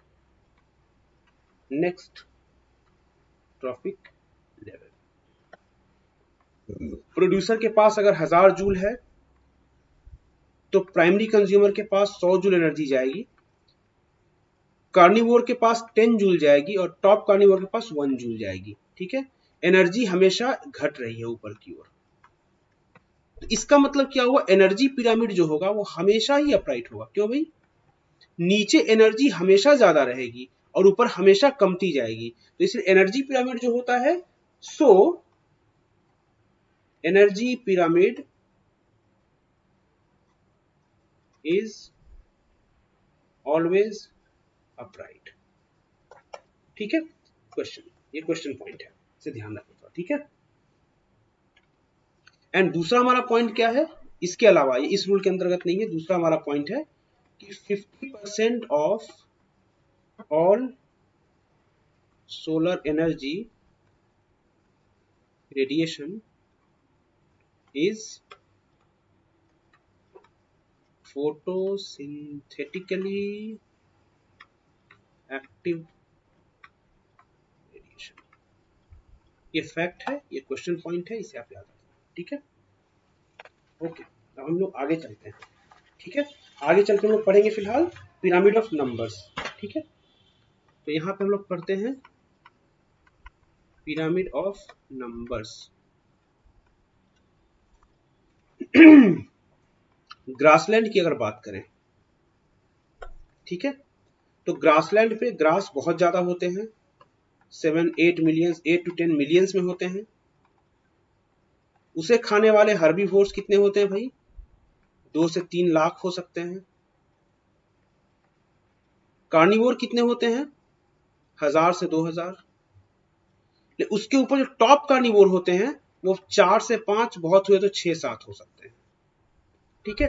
next trophic level. Producer के पास अगर 1000 जूल है तो प्राइमरी कंज्यूमर के पास 100 जूल एनर्जी जाएगी, कार्निवोर के पास 10 जूल जाएगी और टॉप कार्निवोर के पास 1 जूल जाएगी, ठीक है। एनर्जी हमेशा घट रही है ऊपर की ओर। तो इसका मतलब क्या हुआ, एनर्जी पिरामिड जो होगा वो हमेशा ही अपराइट होगा। क्यों भाई, नीचे एनर्जी हमेशा ज्यादा रहेगी और ऊपर हमेशा कमती जाएगी, तो इसलिए एनर्जी पिरामिड जो होता है, so energy pyramid is always upright, ठीक है। क्वेश्चन, ये क्वेश्चन पॉइंट है, इसे ध्यान रखना, ठीक है। एंड दूसरा हमारा पॉइंट क्या है, इसके अलावा ये इस रूल के अंतर्गत नहीं है, दूसरा हमारा पॉइंट है कि 50% of all solar energy radiation is photosynthetically active radiation. ये फैक्ट है, ये क्वेश्चन पॉइंट है, इसे आप याद रखना, ठीक है। ओके, अब हम लोग आगे चलते हैं, ठीक है। आगे चल के हम लोग पढ़ेंगे फिलहाल पिरामिड ऑफ नंबर्स, ठीक है। तो यहाँ पे हम लोग पढ़ते हैं पिरामिड ऑफ नंबर्स। ग्रासलैंड की अगर बात करें, ठीक है, तो ग्रासलैंड पे ग्रास बहुत ज्यादा होते हैं, 7-8 मिलियंस, 8 to 10 मिलियंस में होते हैं। उसे खाने वाले हर्बीवोर्स कितने होते हैं भाई, 2 से 3 लाख हो सकते हैं। कार्निवोर कितने होते हैं, 1000 से 2000। उसके ऊपर जो टॉप कार्निवोर होते हैं वो 4 से 5, बहुत हुए तो 6-7 हो सकते हैं। ठीक है,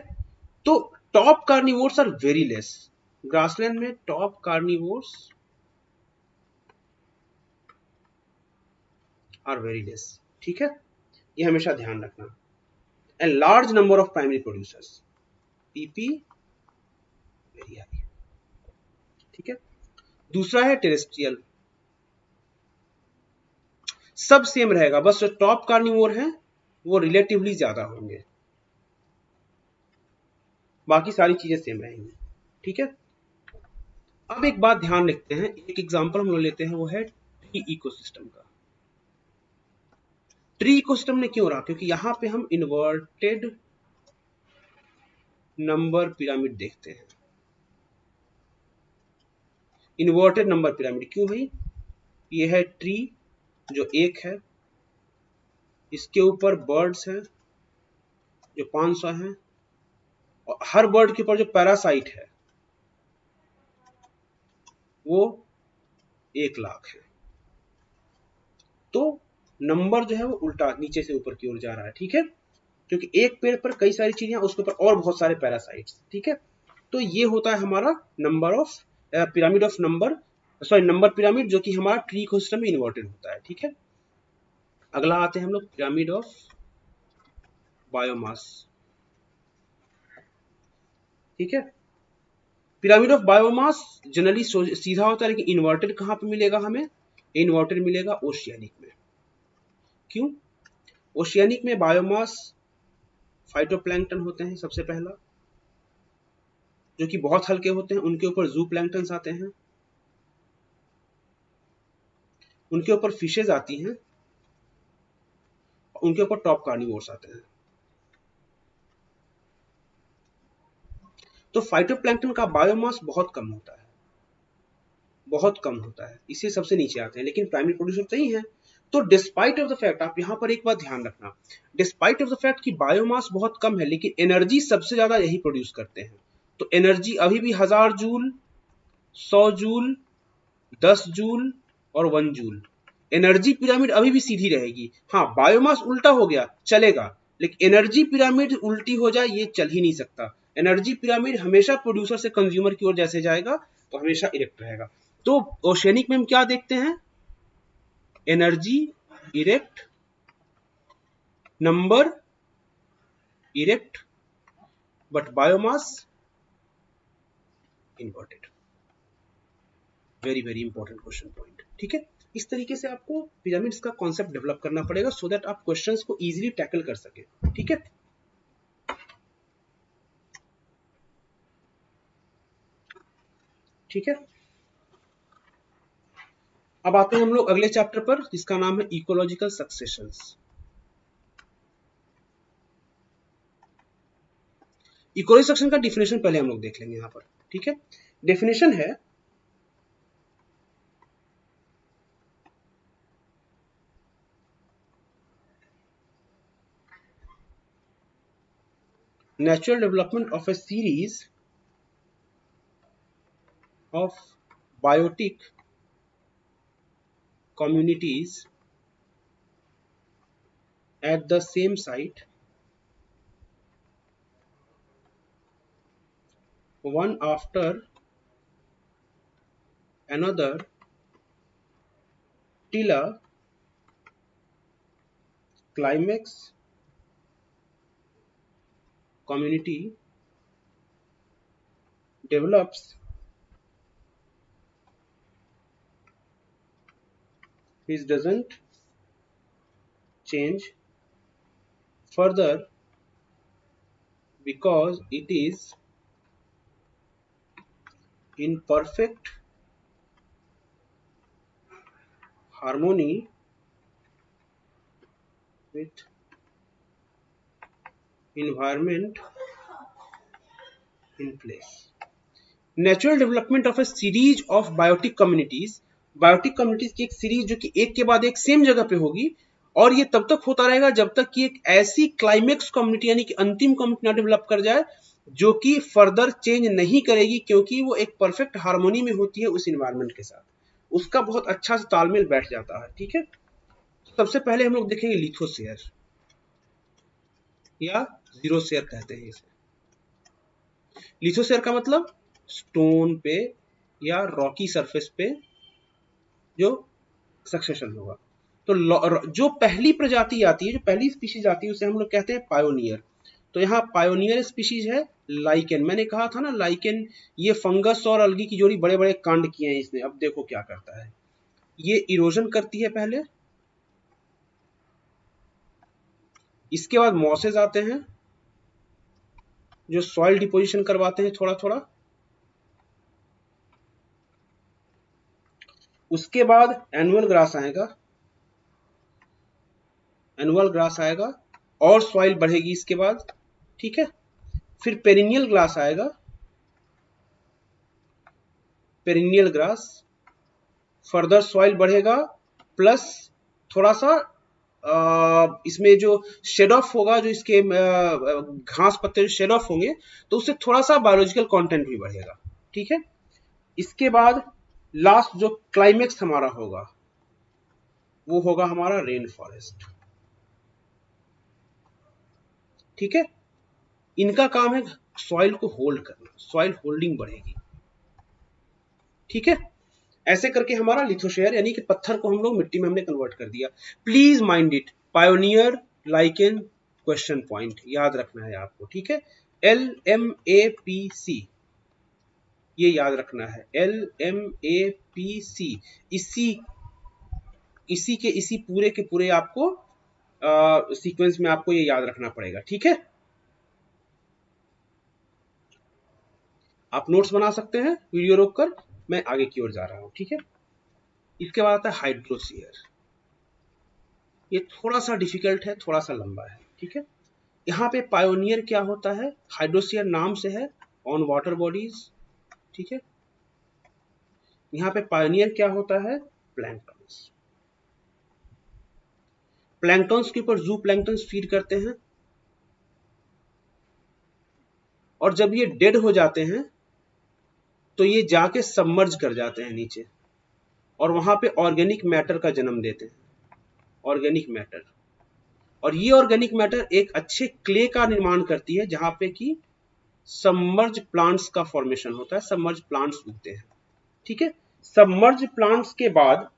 तो top carnivores are very less. Grassland में top carnivores are very less. ठीक है, ये हमेशा ध्यान रखना। And large number of primary producers, PP very high. ठीक है, दूसरा है टेरेस्ट्रियल, सब सेम रहेगा, बस जो टॉप कार्निवोर है वो रिलेटिवली ज्यादा होंगे, बाकी सारी चीजें सेम रहेंगी। ठीक है, अब एक बात ध्यान रखते हैं, एक एग्जांपल हम लोग लेते हैं, वो है ट्री इकोसिस्टम का। ट्री इकोसिस्टम में क्यों रहा, क्योंकि यहां पे हम इन्वर्टेड नंबर पिरामिड देखते हैं। इन्वर्टेड नंबर पिरामिड क्यों भाई, ये है ट्री जो एक है, इसके ऊपर बर्ड्स हैं जो 500 हैं, और हर बर्ड के ऊपर जो पैरासाइट है वो 1,00,000 है। तो नंबर जो है वो उल्टा नीचे से ऊपर की ओर जा रहा है। ठीक है, क्योंकि एक पेड़ पर कई सारी चीजें, उसके ऊपर और बहुत सारे पैरासाइट्स। ठीक है, तो ये होता है हमारा number of pyramid of number, sorry number pyramid, जो कि हमारा ट्री इकोसिस्टम में इन्वर्टेड होता है। ठीक है, अगला आते हैं हम लोग पिरामिड ऑफ बायोमास। ठीक है, पिरामिड ऑफ बायोमास जनरली सीधा होता है, लेकिन इन्वर्टेड कहां पे मिलेगा हमें, इन्वर्टेड मिलेगा ओशियानिक में। क्यों, ओशियानिक में बायोमास फाइटोप्लैंक्टन होते हैं सबसे पहला, जो कि बहुत हल्के होते हैं, उनके ऊपर जू प्लैंक्टन्स आते हैं, उनके ऊपर फिशेज आती हैं, उनके ऊपर टॉप कार्निवोर्स आते हैं। तो फाइटोप्लैंक्टन का बायोमास बहुत कम होता है, बहुत कम होता है, इसे सबसे नीचे आते हैं, लेकिन प्राइमरी प्रोड्यूसर सही है। तो डिस्पाइट ऑफ द फैक्ट, आप यहां पर एक बात ध्यान रखना, डिस्पाइट ऑफ द फैक्ट कि बायोमास बहुत कम है, लेकिन एनर्जी सबसे ज्यादा यही प्रोड्यूस करते हैं। तो एनर्जी अभी भी 1000 जूल, 100 जूल, 10 जूल और 1 जूल। एनर्जी पिरामिड अभी भी सीधी रहेगी। हाँ, बायोमास उल्टा हो गया चलेगा, लेकिन एनर्जी पिरामिड उल्टी हो जाए ये चल ही नहीं सकता। एनर्जी पिरामिड हमेशा प्रोड्यूसर से कंज्यूमर की ओर जैसे जाएगा तो हमेशा इरेक्ट रहेगा। तो ओशियनिक में हम क्या देखते हैं, energy erect, number erect, but biomass inverted. Very very important question point. ठीक है, इस तरीके से आपको पिरामिड्स का कॉन्सेप्ट डेवलप करना पड़ेगा, सो दैट आप क्वेश्चंस को इजीली टैकल कर सके। ठीक है, ठीक है, अब आते हैं हम लोग अगले चैप्टर पर, जिसका नाम है इकोलॉजिकल सक्सेशंस। इकोलॉजिकल सक्सेशन का डिफिनेशन पहले हम लोग देख लेंगे यहां पर। ठीक है, डेफिनेशन है natural development of a series of biotic communities at the same site, one after another, till a climax community develops which doesn't change further because it is in perfect harmony with environment in place. Natural development of a series of biotic communities, biotic communities की एक सीरीज जो कि एक के बाद एक सेम जगह पे होगी, और ये तब तक होता रहेगा जब तक कि एक ऐसी क्लाइमेक्स कम्युनिटी यानी कि अंतिम कम्युनिटी ना डेवलप कर जाए जो कि फर्दर चेंज नहीं करेगी, क्योंकि वो एक परफेक्ट हार्मोनी में होती है उस इन्वायरमेंट के साथ, उसका बहुत अच्छा से तालमेल बैठ जाता है। ठीक है, सबसे पहले हम लोग देखेंगे लिथोस्फीयर या जीरोस्फीयर कहते हैं इसे। लिथोस्फीयर का मतलब स्टोन पे या रॉकी सरफेस पे जो सक्सेशन होगा। तो जो पहली प्रजाति आती है, जो पहली स्पीशीज आती है, उसे हम लोग कहते हैं पायोनियर। तो यहाँ पायोनियर स्पीशीज है लाइकेन। मैंने कहा था ना लाइकेन ये फंगस और अलगी की जोड़ी बड़े बड़े कांड किए हैं इसने। अब देखो क्या करता है, ये इरोजन करती है पहले, इसके बाद मॉसेज आते हैं जो सॉइल डिपोजिशन करवाते हैं थोड़ा थोड़ा, उसके बाद एनुअल ग्रास आएगा, एनुअल ग्रास आएगा और सॉइल बढ़ेगी इसके बाद, ठीक है। फिर पेरिनियल ग्रास आएगा, पेरिनियल ग्रास, फर्दर सॉइल बढ़ेगा प्लस थोड़ा सा इसमें जो शेड ऑफ होगा, जो इसके घास पत्ते जो शेड ऑफ होंगे तो उससे थोड़ा सा बायोलॉजिकल कंटेंट भी बढ़ेगा, ठीक है। इसके बाद लास्ट जो क्लाइमेक्स हमारा होगा वो होगा हमारा रेन फॉरेस्ट, ठीक है। इनका काम है सॉइल को होल्ड करना, सॉइल होल्डिंग बढ़ेगी, ठीक है। ऐसे करके हमारा लिथोस्फीयर यानी कि पत्थर को हम लोग मिट्टी में हमने कन्वर्ट कर दिया। Please mind it, pioneer, lichen, question point याद रखना है आपको, ठीक है। LMAPC ये याद रखना है, LMAPC। इसी पूरे के पूरे आपको सीक्वेंस में आपको ये याद रखना पड़ेगा, ठीक है। आप नोट्स बना सकते हैं वीडियो रोककर, मैं आगे की ओर जा रहा हूं, ठीक है। इसके बाद आता है हाइड्रोस्फीयर। ये थोड़ा सा डिफिकल्ट है, थोड़ा सा लंबा है, ठीक है। यहाँ पे पायोनियर क्या होता है, हाइड्रोस्फीयर नाम से है, ऑन वाटर बॉडीज, ठीक है। यहाँ पे पायोनियर क्या होता है, प्लैंक्टन्स। प्लैंक्टन्स के ऊपर जू प्लैंक्टन्स फीड करते हैं और जब ये डेड हो जाते हैं तो ये जाके सबमर्ज कर जाते हैं नीचे और वहां पे ऑर्गेनिक मैटर का जन्म देते हैं, ऑर्गेनिक मैटर। और ये ऑर्गेनिक मैटर एक अच्छे क्ले का निर्माण करती है जहां पे कि सबमर्ज प्लांट्स का फॉर्मेशन होता है, सबमर्ज प्लांट्स उगते हैं, ठीक है। सबमर्ज प्लांट्स के बाद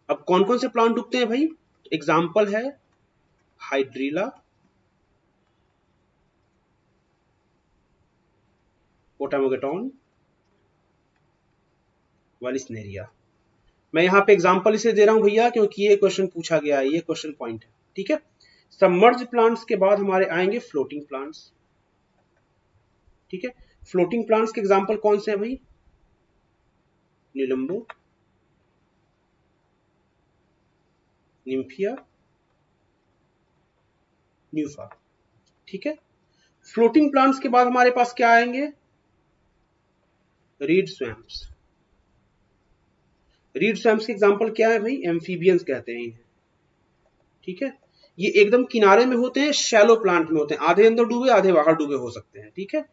अब कौन कौन से प्लांट उगते हैं भाई, एग्जाम्पल है हाइड्रीला, पोटामोगेटॉन, वालिसनेरिया। मैं यहाँ पे एग्जाम्पल इसे दे रहा हूं भैया क्योंकि ये क्वेश्चन पूछा गया है, ये क्वेश्चन पॉइंट है, ठीक है। सबमर्ज प्लांट्स के बाद हमारे आएंगे फ्लोटिंग प्लांट्स, ठीक है। फ्लोटिंग प्लांट्स के एग्जाम्पल कौन से हैं भाई, निलंबो, निम्फिया, न्यूफा, ठीक है। फ्लोटिंग प्लांट्स के बाद हमारे पास क्या आएंगे, रीड स्वैम्प्स। रीड स्वैम्प्स के एग्जाम्पल क्या है भाई, एम्फीबियंस कहते हैं इन्हें, ठीक है। ये एकदम किनारे में होते हैं, शैलो प्लांट में होते हैं, आधे अंदर डूबे आधे बाहर डूबे हो सकते हैं, ठीक है।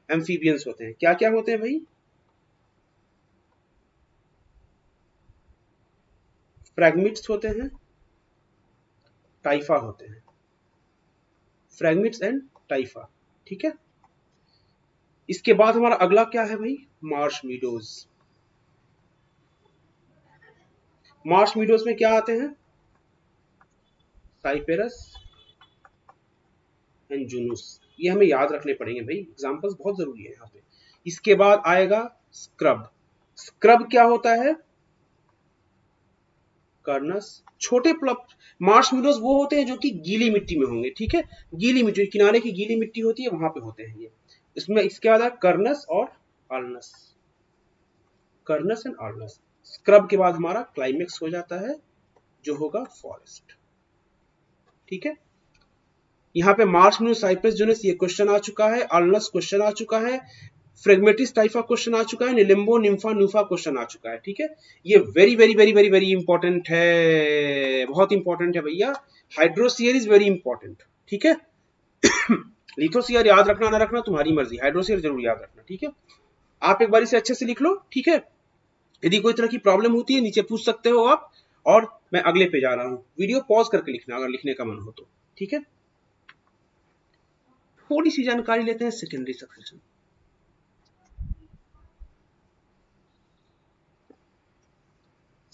एम्फीबियंस होते हैं, क्या क्या होते हैं भाई, फ्रैगमिट्स होते हैं, टाइफा होते हैं, फ्रैगमिट्स एंड टाइफा, ठीक है। इसके बाद हमारा अगला क्या है भाई, मार्श मीडोज। मार्श मीडोज में क्या आते हैं, साइपेरस एंड जूनूस। ये हमें याद रखने पड़ेंगे भाई, एग्जांपल्स बहुत जरूरी है यहाँ पे। इसके बाद आएगा स्क्रब। स्क्रब क्या होता है, कर्नस। छोटे मार्श मीडोज वो होते हैं जो कि गीली मिट्टी में होंगे, ठीक है। गीली मिट्टी, किनारे की गीली मिट्टी होती है वहां पे होते हैं ये। इसमें इसके बाद कर्नस और आल्नस, कर्नस एंड आल्नस। स्क्रब के बाद हमारा क्लाइमेक्स हो जाता है जो होगा फॉरेस्ट, ठीक है। यहाँ पे मार्श मीडोज, साइप्रस जूनस ये क्वेश्चन आ चुका है, आल्नस क्वेश्चन आ चुका है, फ्रेगमेटिस टाइफा क्वेश्चन आ चुका है, निलिम्बो, निम्फा, न्यूफा क्वेश्चन आ चुका है, ठीक है। ये very very very very very important है, बहुत इंपॉर्टेंट है भैया। हाइड्रोस्फीयर इज वेरी इंपॉर्टेंट, ठीक है। लिथोस्फीयर याद रखना ना रखना तुम्हारी मर्जी, हाइड्रोस्फीयर जरूर याद रखना, ठीक है। आप एक बार इसे अच्छे से लिख लो, ठीक है। यदि कोई तरह की प्रॉब्लम होती है नीचे पूछ सकते हो आप, और मैं अगले पे जा रहा हूँ। वीडियो पॉज करके लिखना अगर लिखने का मन हो तो, ठीक है। थोड़ी सी जानकारी लेते हैं सेकेंडरी सक्सेशन।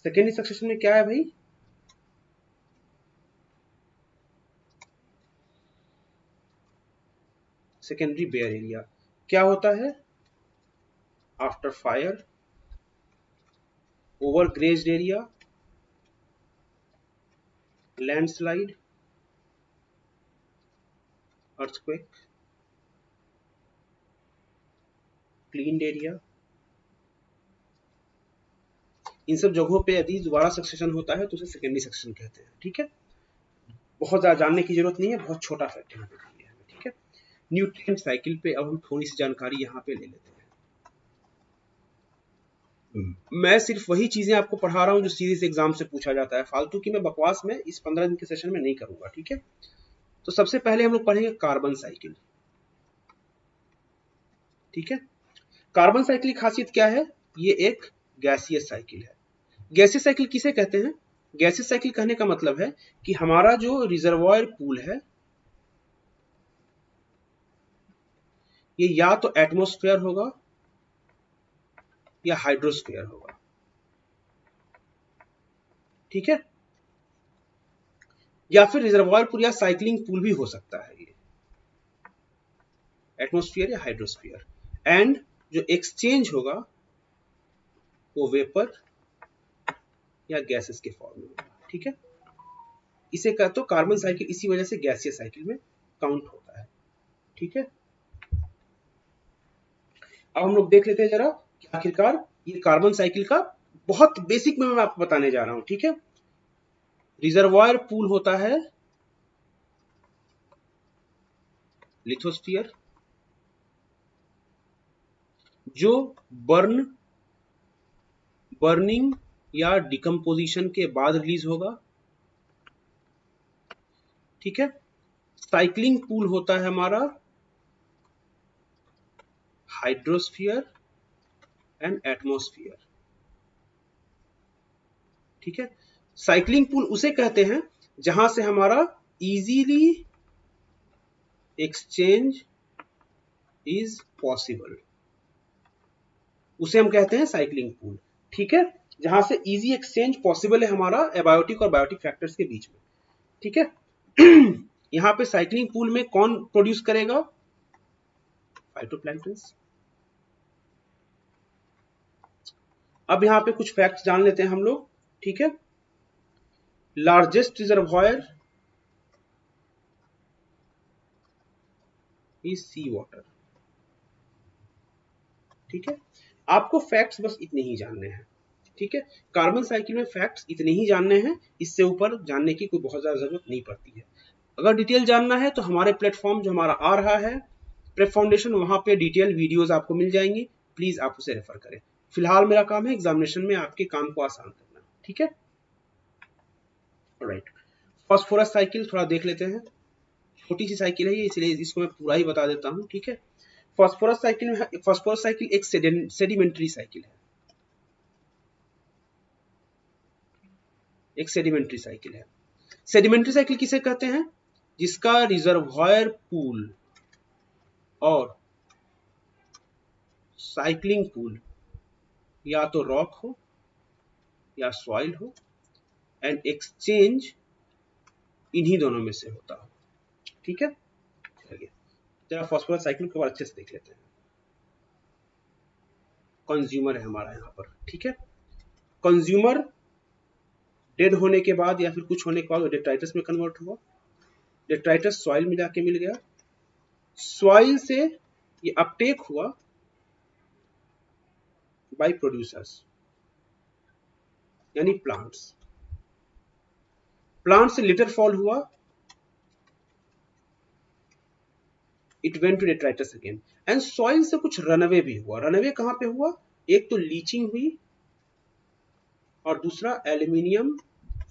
सेकेंडरी सक्सेशन में क्या है भाई? सेकेंडरी बेयर एरिया क्या होता है? After fire, over grazed area, landslide, earthquake, cleaned area, इन सब जगहों पे यदि दोबारा सक्सेशन होता है तो उसे सेकेंडरी सक्सेशन कहते हैं, ठीक है। बहुत ज्यादा जानने की जरूरत नहीं है, बहुत छोटा फैक्ट यहाँ पे दिया है, ठीक है। न्यूट्रिएंट साइकिल पे अब हम थोड़ी सी जानकारी यहाँ पे ले लेते हैं। मैं सिर्फ वही चीजें आपको पढ़ा रहा हूँ जो सीरीज एग्जाम से पूछा जाता है, फालतू की मैं बकवास में इस 15 दिन के सेशन में नहीं करूंगा, ठीक है। तो सबसे पहले हम लोग पढ़ेंगे कार्बन साइकिल, ठीक है। कार्बन साइकिल की खासियत क्या है? ये एक गैसियस साइकिल है। गैसियस साइकिल किसे कहते हैं? गैसियस साइकिल कहने का मतलब है कि हमारा जो रिजर्वॉयर पूल है ये या तो एटमॉस्फेयर होगा या हाइड्रोस्फीयर होगा, ठीक है। या फिर रिजर्वॉयर पूल या साइक्लिंग पूल भी हो सकता है, ये एटमॉस्फेयर या हाइड्रोस्फीयर। एंड जो एक्सचेंज होगा वो वेपर या गैसेस के फॉर्म में होगा, ठीक है। इसे कहते तो कार्बन साइकिल इसी वजह से गैसियस साइकिल में काउंट होता है, ठीक है। अब हम लोग देख लेते हैं जरा कि आखिरकार ये कार्बन साइकिल का बहुत बेसिक में मैं आपको बताने जा रहा हूं, ठीक है। रिजर्वॉयर पूल होता है लिथोस्फीयर, जो बर्निंग या डिकम्पोजिशन के बाद रिलीज होगा, ठीक है। साइक्लिंग पूल होता है हमारा हाइड्रोस्फीयर एंड एटमॉस्फेयर, ठीक है। साइक्लिंग पूल उसे कहते हैं जहां से हमारा इजीली एक्सचेंज इज पॉसिबल, उसे हम कहते हैं साइक्लिंग पूल, ठीक है। जहां से इजी एक्सचेंज पॉसिबल है हमारा एबायोटिक और बायोटिक फैक्टर्स के बीच में, ठीक है। यहां पे साइक्लिंग पूल में कौन प्रोड्यूस करेगा? फाइटोप्लैंक्टन्स। अब यहां पे कुछ फैक्ट्स जान लेते हैं हम लोग, ठीक है। Largest reservoir is sea water, ठीक है। आपको फैक्ट्स बस इतने ही जानने हैं, ठीक है। कार्बन साइकिल में फैक्ट्स इतने ही जानने हैं, इससे ऊपर जानने की कोई बहुत ज्यादा जरूरत नहीं पड़ती है। अगर डिटेल जानना है तो हमारे प्लेटफॉर्म जो हमारा आ रहा है प्रेप फाउंडेशन, वहां पे डिटेल वीडियोस आपको मिल जाएंगी, प्लीज आप उसे रेफर करें। फिलहाल मेरा काम है एग्जामिनेशन में आपके काम को आसान करना, ठीक है। राइट, फास्फोरस साइकिल थोड़ा देख लेते हैं। छोटी सी साइकिल है ये, इसलिए इसको मैं पूरा ही बता देता हूँ, ठीक है। फास्फोरस साइकिल एक सेडिमेंट्री साइकिल है, एक सेडिमेंट्री साइकिल है। सेडिमेंट्री साइकिल किसे कहते हैं? जिसका रिजर्वॉयर पूल और साइक्लिंग पूल या तो रॉक हो या सॉइल हो एंड एक्सचेंज इन्हीं दोनों में से होता हो, ठीक है। चलिए जरा फास्फोरस साइकिल को अच्छे से देख लेते हैं। कंज्यूमर है हमारा यहाँ पर, ठीक है। कंज्यूमर डेड होने के बाद या फिर कुछ होने के बाद डेट्राइटस में कन्वर्ट हुआ, डेट्राइटस सॉइल में जाके मिल गया, सॉइल से ये अपटेक हुआ बाय प्रोड्यूसर्स यानी प्लांट्स, प्लांट से लिटर फॉल हुआ, it went to detritus again and soil से कुछ रनअवे भी हुआ। रनअवे कहां पे हुआ? एक तो लीचिंग हुई और दूसरा एल्यूमिनियम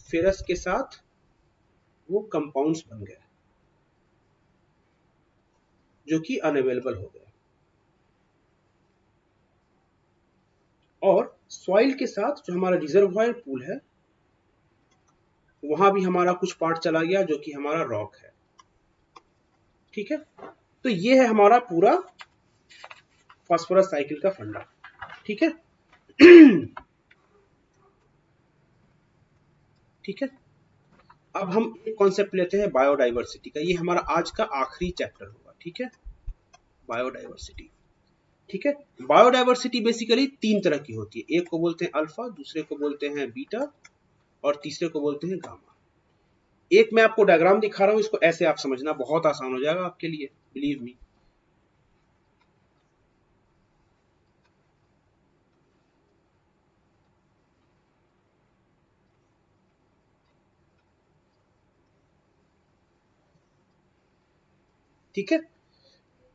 फेरस के साथ वो कंपाउंड्स बन गए जो कि अनअवेलेबल हो गए, और सॉइल के साथ जो हमारा रिजर्वॉयर पूल है वहां भी हमारा कुछ पार्ट चला गया जो कि हमारा रॉक है। ठीक है, तो ये है हमारा पूरा फास्फोरस साइकिल का फंडा। ठीक है ठीक है, अब हम एक कॉन्सेप्ट लेते हैं बायोडाइवर्सिटी का। ये हमारा आज का आखिरी चैप्टर होगा। ठीक है, बायोडाइवर्सिटी। ठीक है, बायोडाइवर्सिटी बेसिकली तीन तरह की होती है। एक को बोलते हैं अल्फा, दूसरे को बोलते हैं बीटा, और तीसरे को बोलते हैं गामा। एक मैं आपको डायग्राम दिखा रहा हूं, इसको ऐसे आप समझना, बहुत आसान हो जाएगा आपके लिए, बिलीव मी। ठीक है,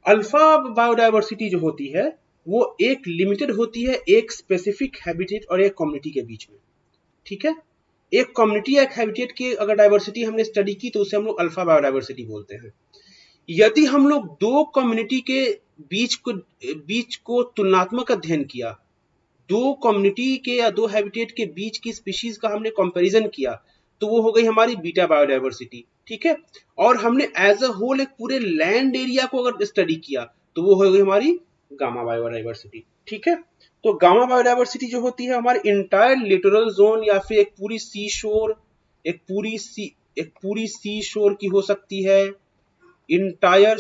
अल्फा बायोडायवर्सिटी जो होती है वो एक लिमिटेड होती है एक स्पेसिफिक हैबिटेट और एक कम्युनिटी के बीच में। ठीक है, एक कम्युनिटी या एक हैबिटेट की अगर डाइवर्सिटी हमने स्टडी की तो उसे हम लोग अल्फा बायोडाइवर्सिटी बोलते हैं। यदि हम लोग दो कम्युनिटी के बीच को तुलनात्मक अध्ययन किया, दो कम्युनिटी के या दो हैबिटेट के बीच की स्पीशीज का हमने कंपैरिजन किया, तो वो हो गई हमारी बीटा बायोडाइवर्सिटी। ठीक है, और हमने एज अ होल एक पूरे लैंड एरिया को अगर स्टडी किया तो वो हो गई हमारी गामा बायोडाइवर्सिटी। ठीक है, तो गामा बायोडाइवर्सिटी जो होती है हमारे इंटायर लिटोरल जोन या फिर एक पूरी सी शोर, एक पूरी सी शोर की हो सकती है, इंटायर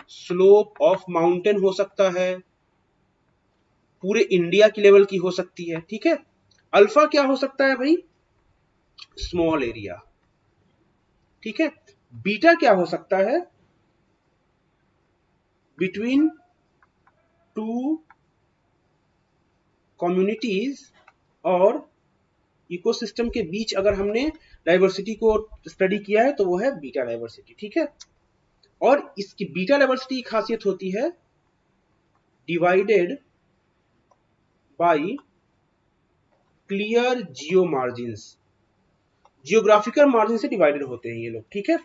स्लोप ऑफ माउंटेन हो सकता है, पूरे इंडिया की लेवल की हो सकती है। ठीक है, अल्फा क्या हो सकता है भाई, स्मॉल एरिया। ठीक है, बीटा क्या हो सकता है, बिटवीन टू कम्युनिटीज और इकोसिस्टम के बीच अगर हमने डाइवर्सिटी को स्टडी किया है तो वो है बीटा डाइवर्सिटी। ठीक है, और इसकी बीटा डाइवर्सिटी की खासियत होती है divided by clear Jio margins, geographical margin से डिवाइडेड होते हैं ये लोग। ठीक है,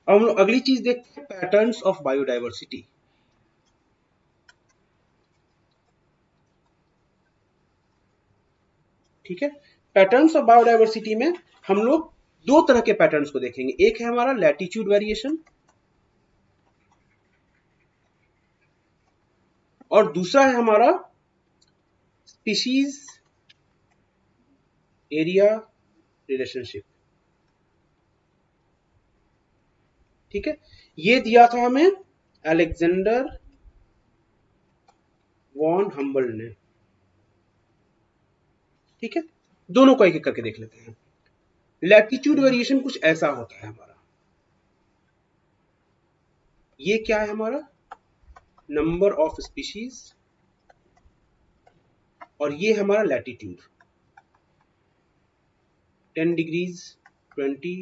अब हम लोग अगली चीज देखते हैं, पैटर्न्स ऑफ बायोडाइवर्सिटी। ठीक है, पैटर्न्स ऑफ बायोडाइवर्सिटी में हम लोग दो तरह के पैटर्न्स को देखेंगे। एक है हमारा लैटिट्यूड वेरिएशन और दूसरा है हमारा स्पीशीज एरिया रिलेशनशिप। ठीक है, ये दिया था हमें अलेक्जेंडर वॉन हम्बल ने। ठीक है, दोनों को एक एक करके देख लेते हैं। लैटिट्यूड वेरिएशन कुछ ऐसा होता है हमारा, ये क्या है हमारा नंबर ऑफ स्पीशीज, और ये हमारा लैटिट्यूड 10 डिग्रीज, 20,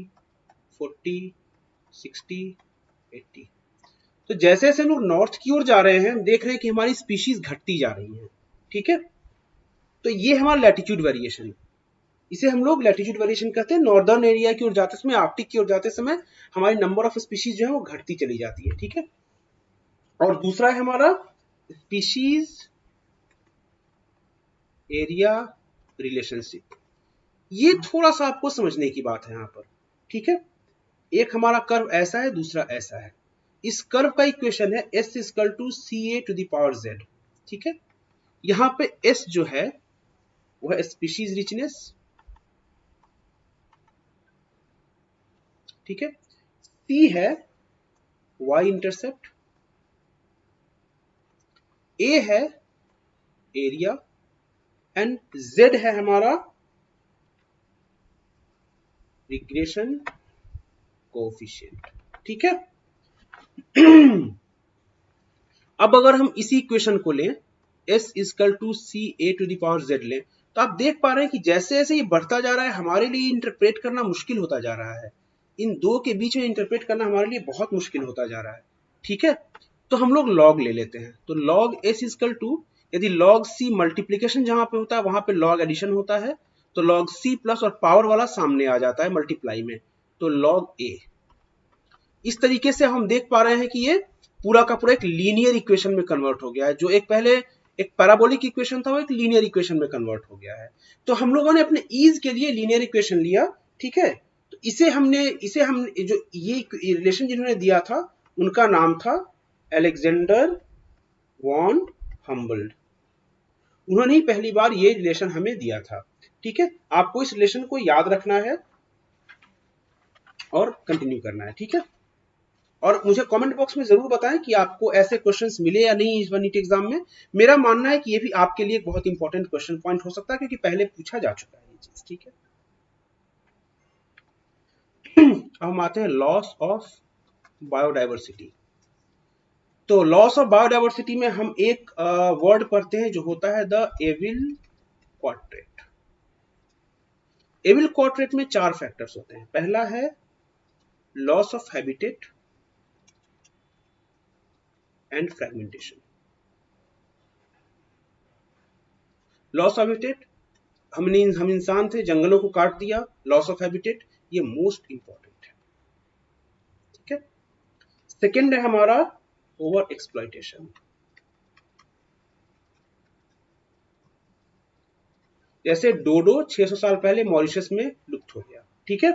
40, 60, 80। तो जैसे जैसे हम लोग नॉर्थ की ओर जा रहे हैं हम देख रहे हैं कि हमारी स्पीशीज घटती जा रही हैं। ठीक है, तो ये हमारा लैटिट्यूड वेरिएशन, इसे हम लोग लैटिट्यूड वेरिएशन कहते हैं। नॉर्दर्न एरिया की ओर जाते समय, आर्कटिक की ओर जाते समय हमारी नंबर ऑफ स्पीशीज जो है वो घटती चली जाती है। ठीक है, और दूसरा है हमारा स्पीशीज एरिया रिलेशनशिप। ये थोड़ा सा आपको समझने की बात है यहां पर। ठीक है, एक हमारा कर्व ऐसा है, दूसरा ऐसा है। इस कर्व का इक्वेशन है s equal to c a to the power z। ठीक है, यहां पे s जो है वो है स्पीशीज रिचनेस। ठीक है, c है y इंटरसेप्ट, a है एरिया, एंड z है हमारा रिग्रेशन कोएफिशिएंट। ठीक है अब अगर हम इसी इक्वेशन को लें s equal to c a to the power z लें, तो आप देख पा रहे हैं कि जैसे जैसे ये बढ़ता जा रहा है हमारे लिए इंटरप्रेट करना मुश्किल होता जा रहा है। इन दो के बीच में इंटरप्रेट करना हमारे लिए बहुत मुश्किल होता जा रहा है। ठीक है, तो हम लोग लॉग ले लेते हैं। तो लॉग s इक्वल टू, यदि लॉग c मल्टीप्लीकेशन जहां पे होता है वहां पे लॉग एडिशन होता है, तो लॉग c प्लस और पावर वाला सामने आ जाता है मल्टीप्लाई में, तो लॉग a। इस तरीके से हम देख पा रहे हैं कि ये पूरा का पूरा एक लीनियर इक्वेशन में कन्वर्ट हो गया है। जो एक पहले एक पैराबोलिक इक्वेशन था वो एक लीनियर इक्वेशन में कन्वर्ट हो गया है। तो हम लोगों ने अपने ईज के लिए लीनियर इक्वेशन लिया, ठीक है। तो इसे हम जो ये रिलेशन जिन्होंने दिया था उनका नाम था अलेक्जेंडर वॉन हम्बोल्ट। उन्होंने ही पहली बार ये रिलेशन हमें दिया था, ठीक है। आपको इस रिलेशन को याद रखना है और कंटिन्यू करना है, ठीक है। और मुझे कमेंट बॉक्स में जरूर बताएं कि आपको ऐसे क्वेश्चंस मिले या नहीं इस नीट एग्जाम में। मेरा मानना है कि ये भी आपके लिए बहुत इंपॉर्टेंट क्वेश्चन पॉइंट हो सकता है क्योंकि पहले पूछा जा चुका है ये चीज, ठीक है। अब हम आते हैं लॉस ऑफ बायोडाइवर्सिटी। तो लॉस ऑफ बायोडाइवर्सिटी में हम एक वर्ड पढ़ते हैं जो होता है the evil quartet. Evil quartet में 4 फैक्टर्स होते हैं। पहला है loss of habitat and fragmentation. Loss of habitat, हम इंसान थे, जंगलों को काट दिया, लॉस ऑफ हैबिटेट, ये मोस्ट इंपॉर्टेंट है, ठीक है। सेकेंड है हमारा ओवर एक्सप्लॉइटेशन। जैसे डोडो 600 साल पहले मॉरिशस में लुप्त हो गया, ठीक है।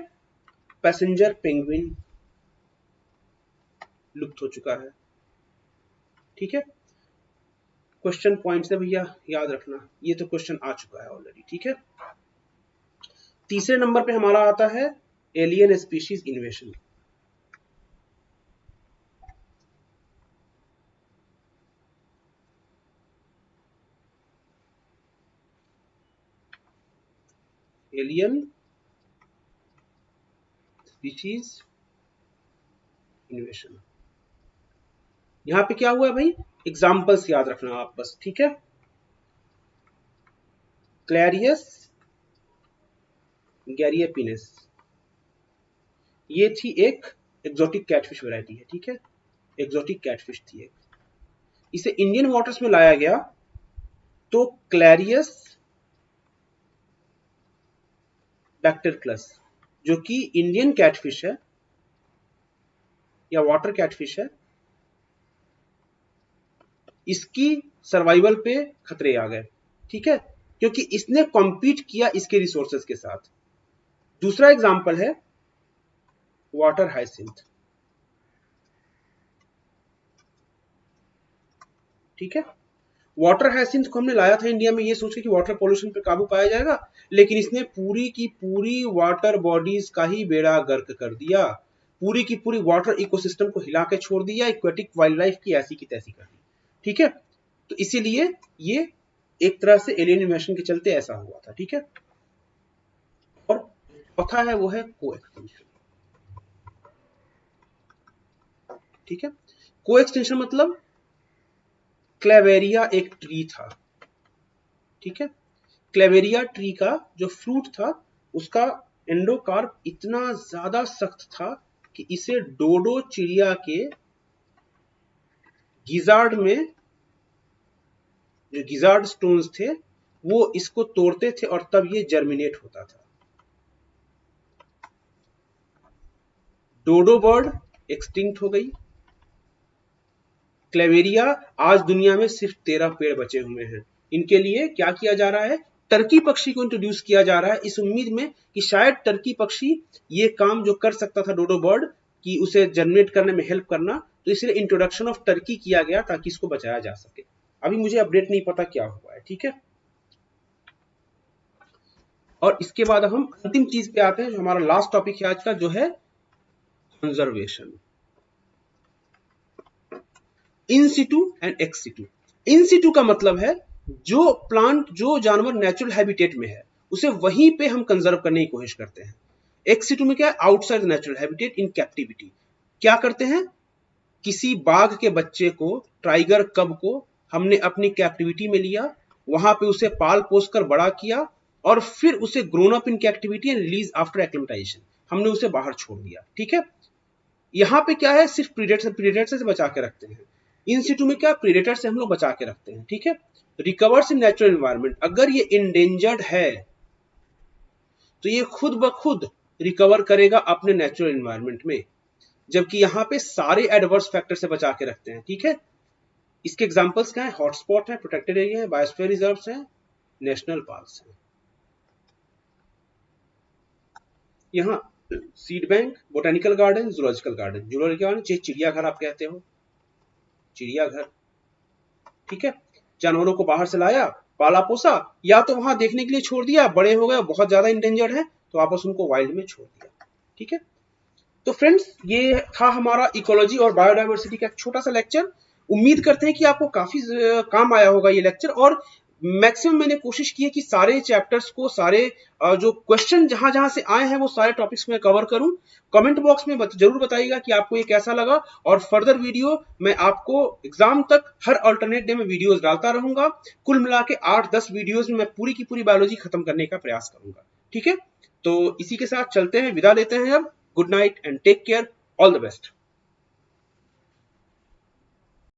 पैसेंजर पेंगुइन लुप्त हो चुका है, ठीक है। क्वेश्चन पॉइंट्स है भैया, याद रखना, ये तो क्वेश्चन आ चुका है ऑलरेडी, ठीक है। तीसरे नंबर पे हमारा आता है एलियन स्पीशीज इन्वेशन। एलियन स्पीशीज इन्वेशन, यहां पे क्या हुआ है भाई, एग्जांपल्स याद रखना आप बस, ठीक है। क्लैरियस गैरिएपिनस, ये थी एक एक्सोटिक कैटफिश वैरायटी है, ठीक है। एक्सोटिक कैटफिश थी एक, इसे इंडियन वाटर्स में लाया गया तो क्लैरियस बैक्टेरियस जो कि इंडियन कैटफिश है या वाटर कैटफिश है, इसकी सर्वाइवल पे खतरे आ गए, ठीक है, क्योंकि इसने कॉम्पीट किया इसके रिसोर्सेज के साथ। दूसरा एग्जांपल है वाटर हाइसिंथ, ठीक है। वाटर हाइसिंथ को हमने लाया था इंडिया में ये सोच के कि वाटर पोल्यूशन पे काबू पाया जाएगा, लेकिन इसने पूरी की पूरी वाटर बॉडीज का ही बेड़ा गर्क कर दिया, पूरी की पूरी वाटर इकोसिस्टम को हिला के छोड़ दिया, एक्वेटिक वाइल्ड लाइफ की ऐसी की तैसी कर दी, ठीक है। तो इसीलिए ये एक तरह से एलियन इन्वेशन के चलते ऐसा हुआ था, ठीक है। और चौथा है वो है को एक्सटेंशन, ठीक है। को एक्सटेंशन मतलब क्लेवेरिया एक ट्री था, ठीक है। क्लेवेरिया ट्री का जो फ्रूट था उसका एंडोकार्प इतना ज्यादा सख्त था कि इसे डोडो चिड़िया के गिजार्ड में, जो गिजार्ड स्टोन्स थे वो इसको तोड़ते थे और तब ये जर्मिनेट होता था। डोडो बर्ड एक्सटिंक्ट हो गई। क्लेवेरिया आज दुनिया में सिर्फ 13 पेड़ बचे हुए हैं। इनके लिए क्या किया जा रहा है, टर्की पक्षी को इंट्रोड्यूस किया जा रहा है इस उम्मीद में कि शायद टर्की पक्षी ये काम जो कर सकता था डोडो बर्ड कि उसे जनरेट करने में हेल्प करना, तो इसलिए इंट्रोडक्शन ऑफ टर्की किया गया ताकि इसको बचाया जा सके। अभी मुझे अपडेट नहीं पता क्या हुआ है, ठीक है। और इसके बाद हम अंतिम चीज पे आते हैं जो हमारा लास्ट टॉपिक है आज का, जो है conservation. In Situ and ex situ. इन सिटू का मतलब है जो प्लांट, जो जानवर नेचुरल हैबिटेट में है उसे वहीं पे हम कंजर्व करने की कोशिश करते हैं। एक्स सिटू में क्या है, आउटसाइड नेचुरल हैबिटेट इन कैप्टिविटी। क्या करते हैं, किसी बाघ के बच्चे को, टाइगर कब को हमने अपनी कैप्टिविटी में लिया, वहां पे उसे पाल पोस कर बड़ा किया और फिर उसे grown up in captivity and release after acclimatisation, हमने उसे बाहर छोड़ दिया, ठीक है। यहां पे क्या है, सिर्फ प्रीडेटर से बचा के रखते हैं। इन सिटू में क्या, प्रीडेटर से हम लोग बचा के रखते हैं, ठीक है। रिकवर्स इन नेचुरल एनवायरनमेंट, अगर ये इंडेंजर्ड है तो ये खुद ब खुद रिकवर करेगा अपने नेचुरल एनवायरनमेंट में, जबकि यहां पे सारे एडवर्स फैक्टर से बचा के रखते हैं, ठीक है। इसके एग्जांपल्स क्या है? हॉटस्पॉट है, प्रोटेक्टेड एरिया है, बायोस्फीयर रिजर्व्स हैं, नेशनल पार्क्स हैं। यहाँ seed bank, botanical garden, zoological garden. Zoological garden चिड़ियाघर आप कहते हो, चिड़ियाघर, ठीक है। जानवरों को बाहर से लाया, पाला पोसा, या तो वहां देखने के लिए छोड़ दिया, बड़े हो गए, बहुत ज्यादा इंडेंजर्ड है तो वापस उनको वाइल्ड में छोड़ दिया, ठीक है। तो फ्रेंड्स, ये था हमारा इकोलॉजी और बायोडायवर्सिटी का एक छोटा सा लेक्चर। उम्मीद करते हैं कि आपको काफी काम आया होगा ये लेक्चर, और मैक्सिमम मैंने कोशिश की है कि सारे चैप्टर्स को, सारे जो क्वेश्चन जहां जहां से आए हैं वो सारे टॉपिक्स में कवर करूं। कमेंट बॉक्स में जरूर बताइएगा कि आपको ये कैसा लगा, और फर्दर वीडियो मैं आपको एग्जाम तक हर अल्टरनेट डे में वीडियोस डालता रहूंगा। कुल मिला के 8-10 वीडियोस में मैं पूरी की पूरी बायोलॉजी खत्म करने का प्रयास करूंगा, ठीक है। तो इसी के साथ चलते हैं, विदा लेते हैं अब। Good night and take care, all the best.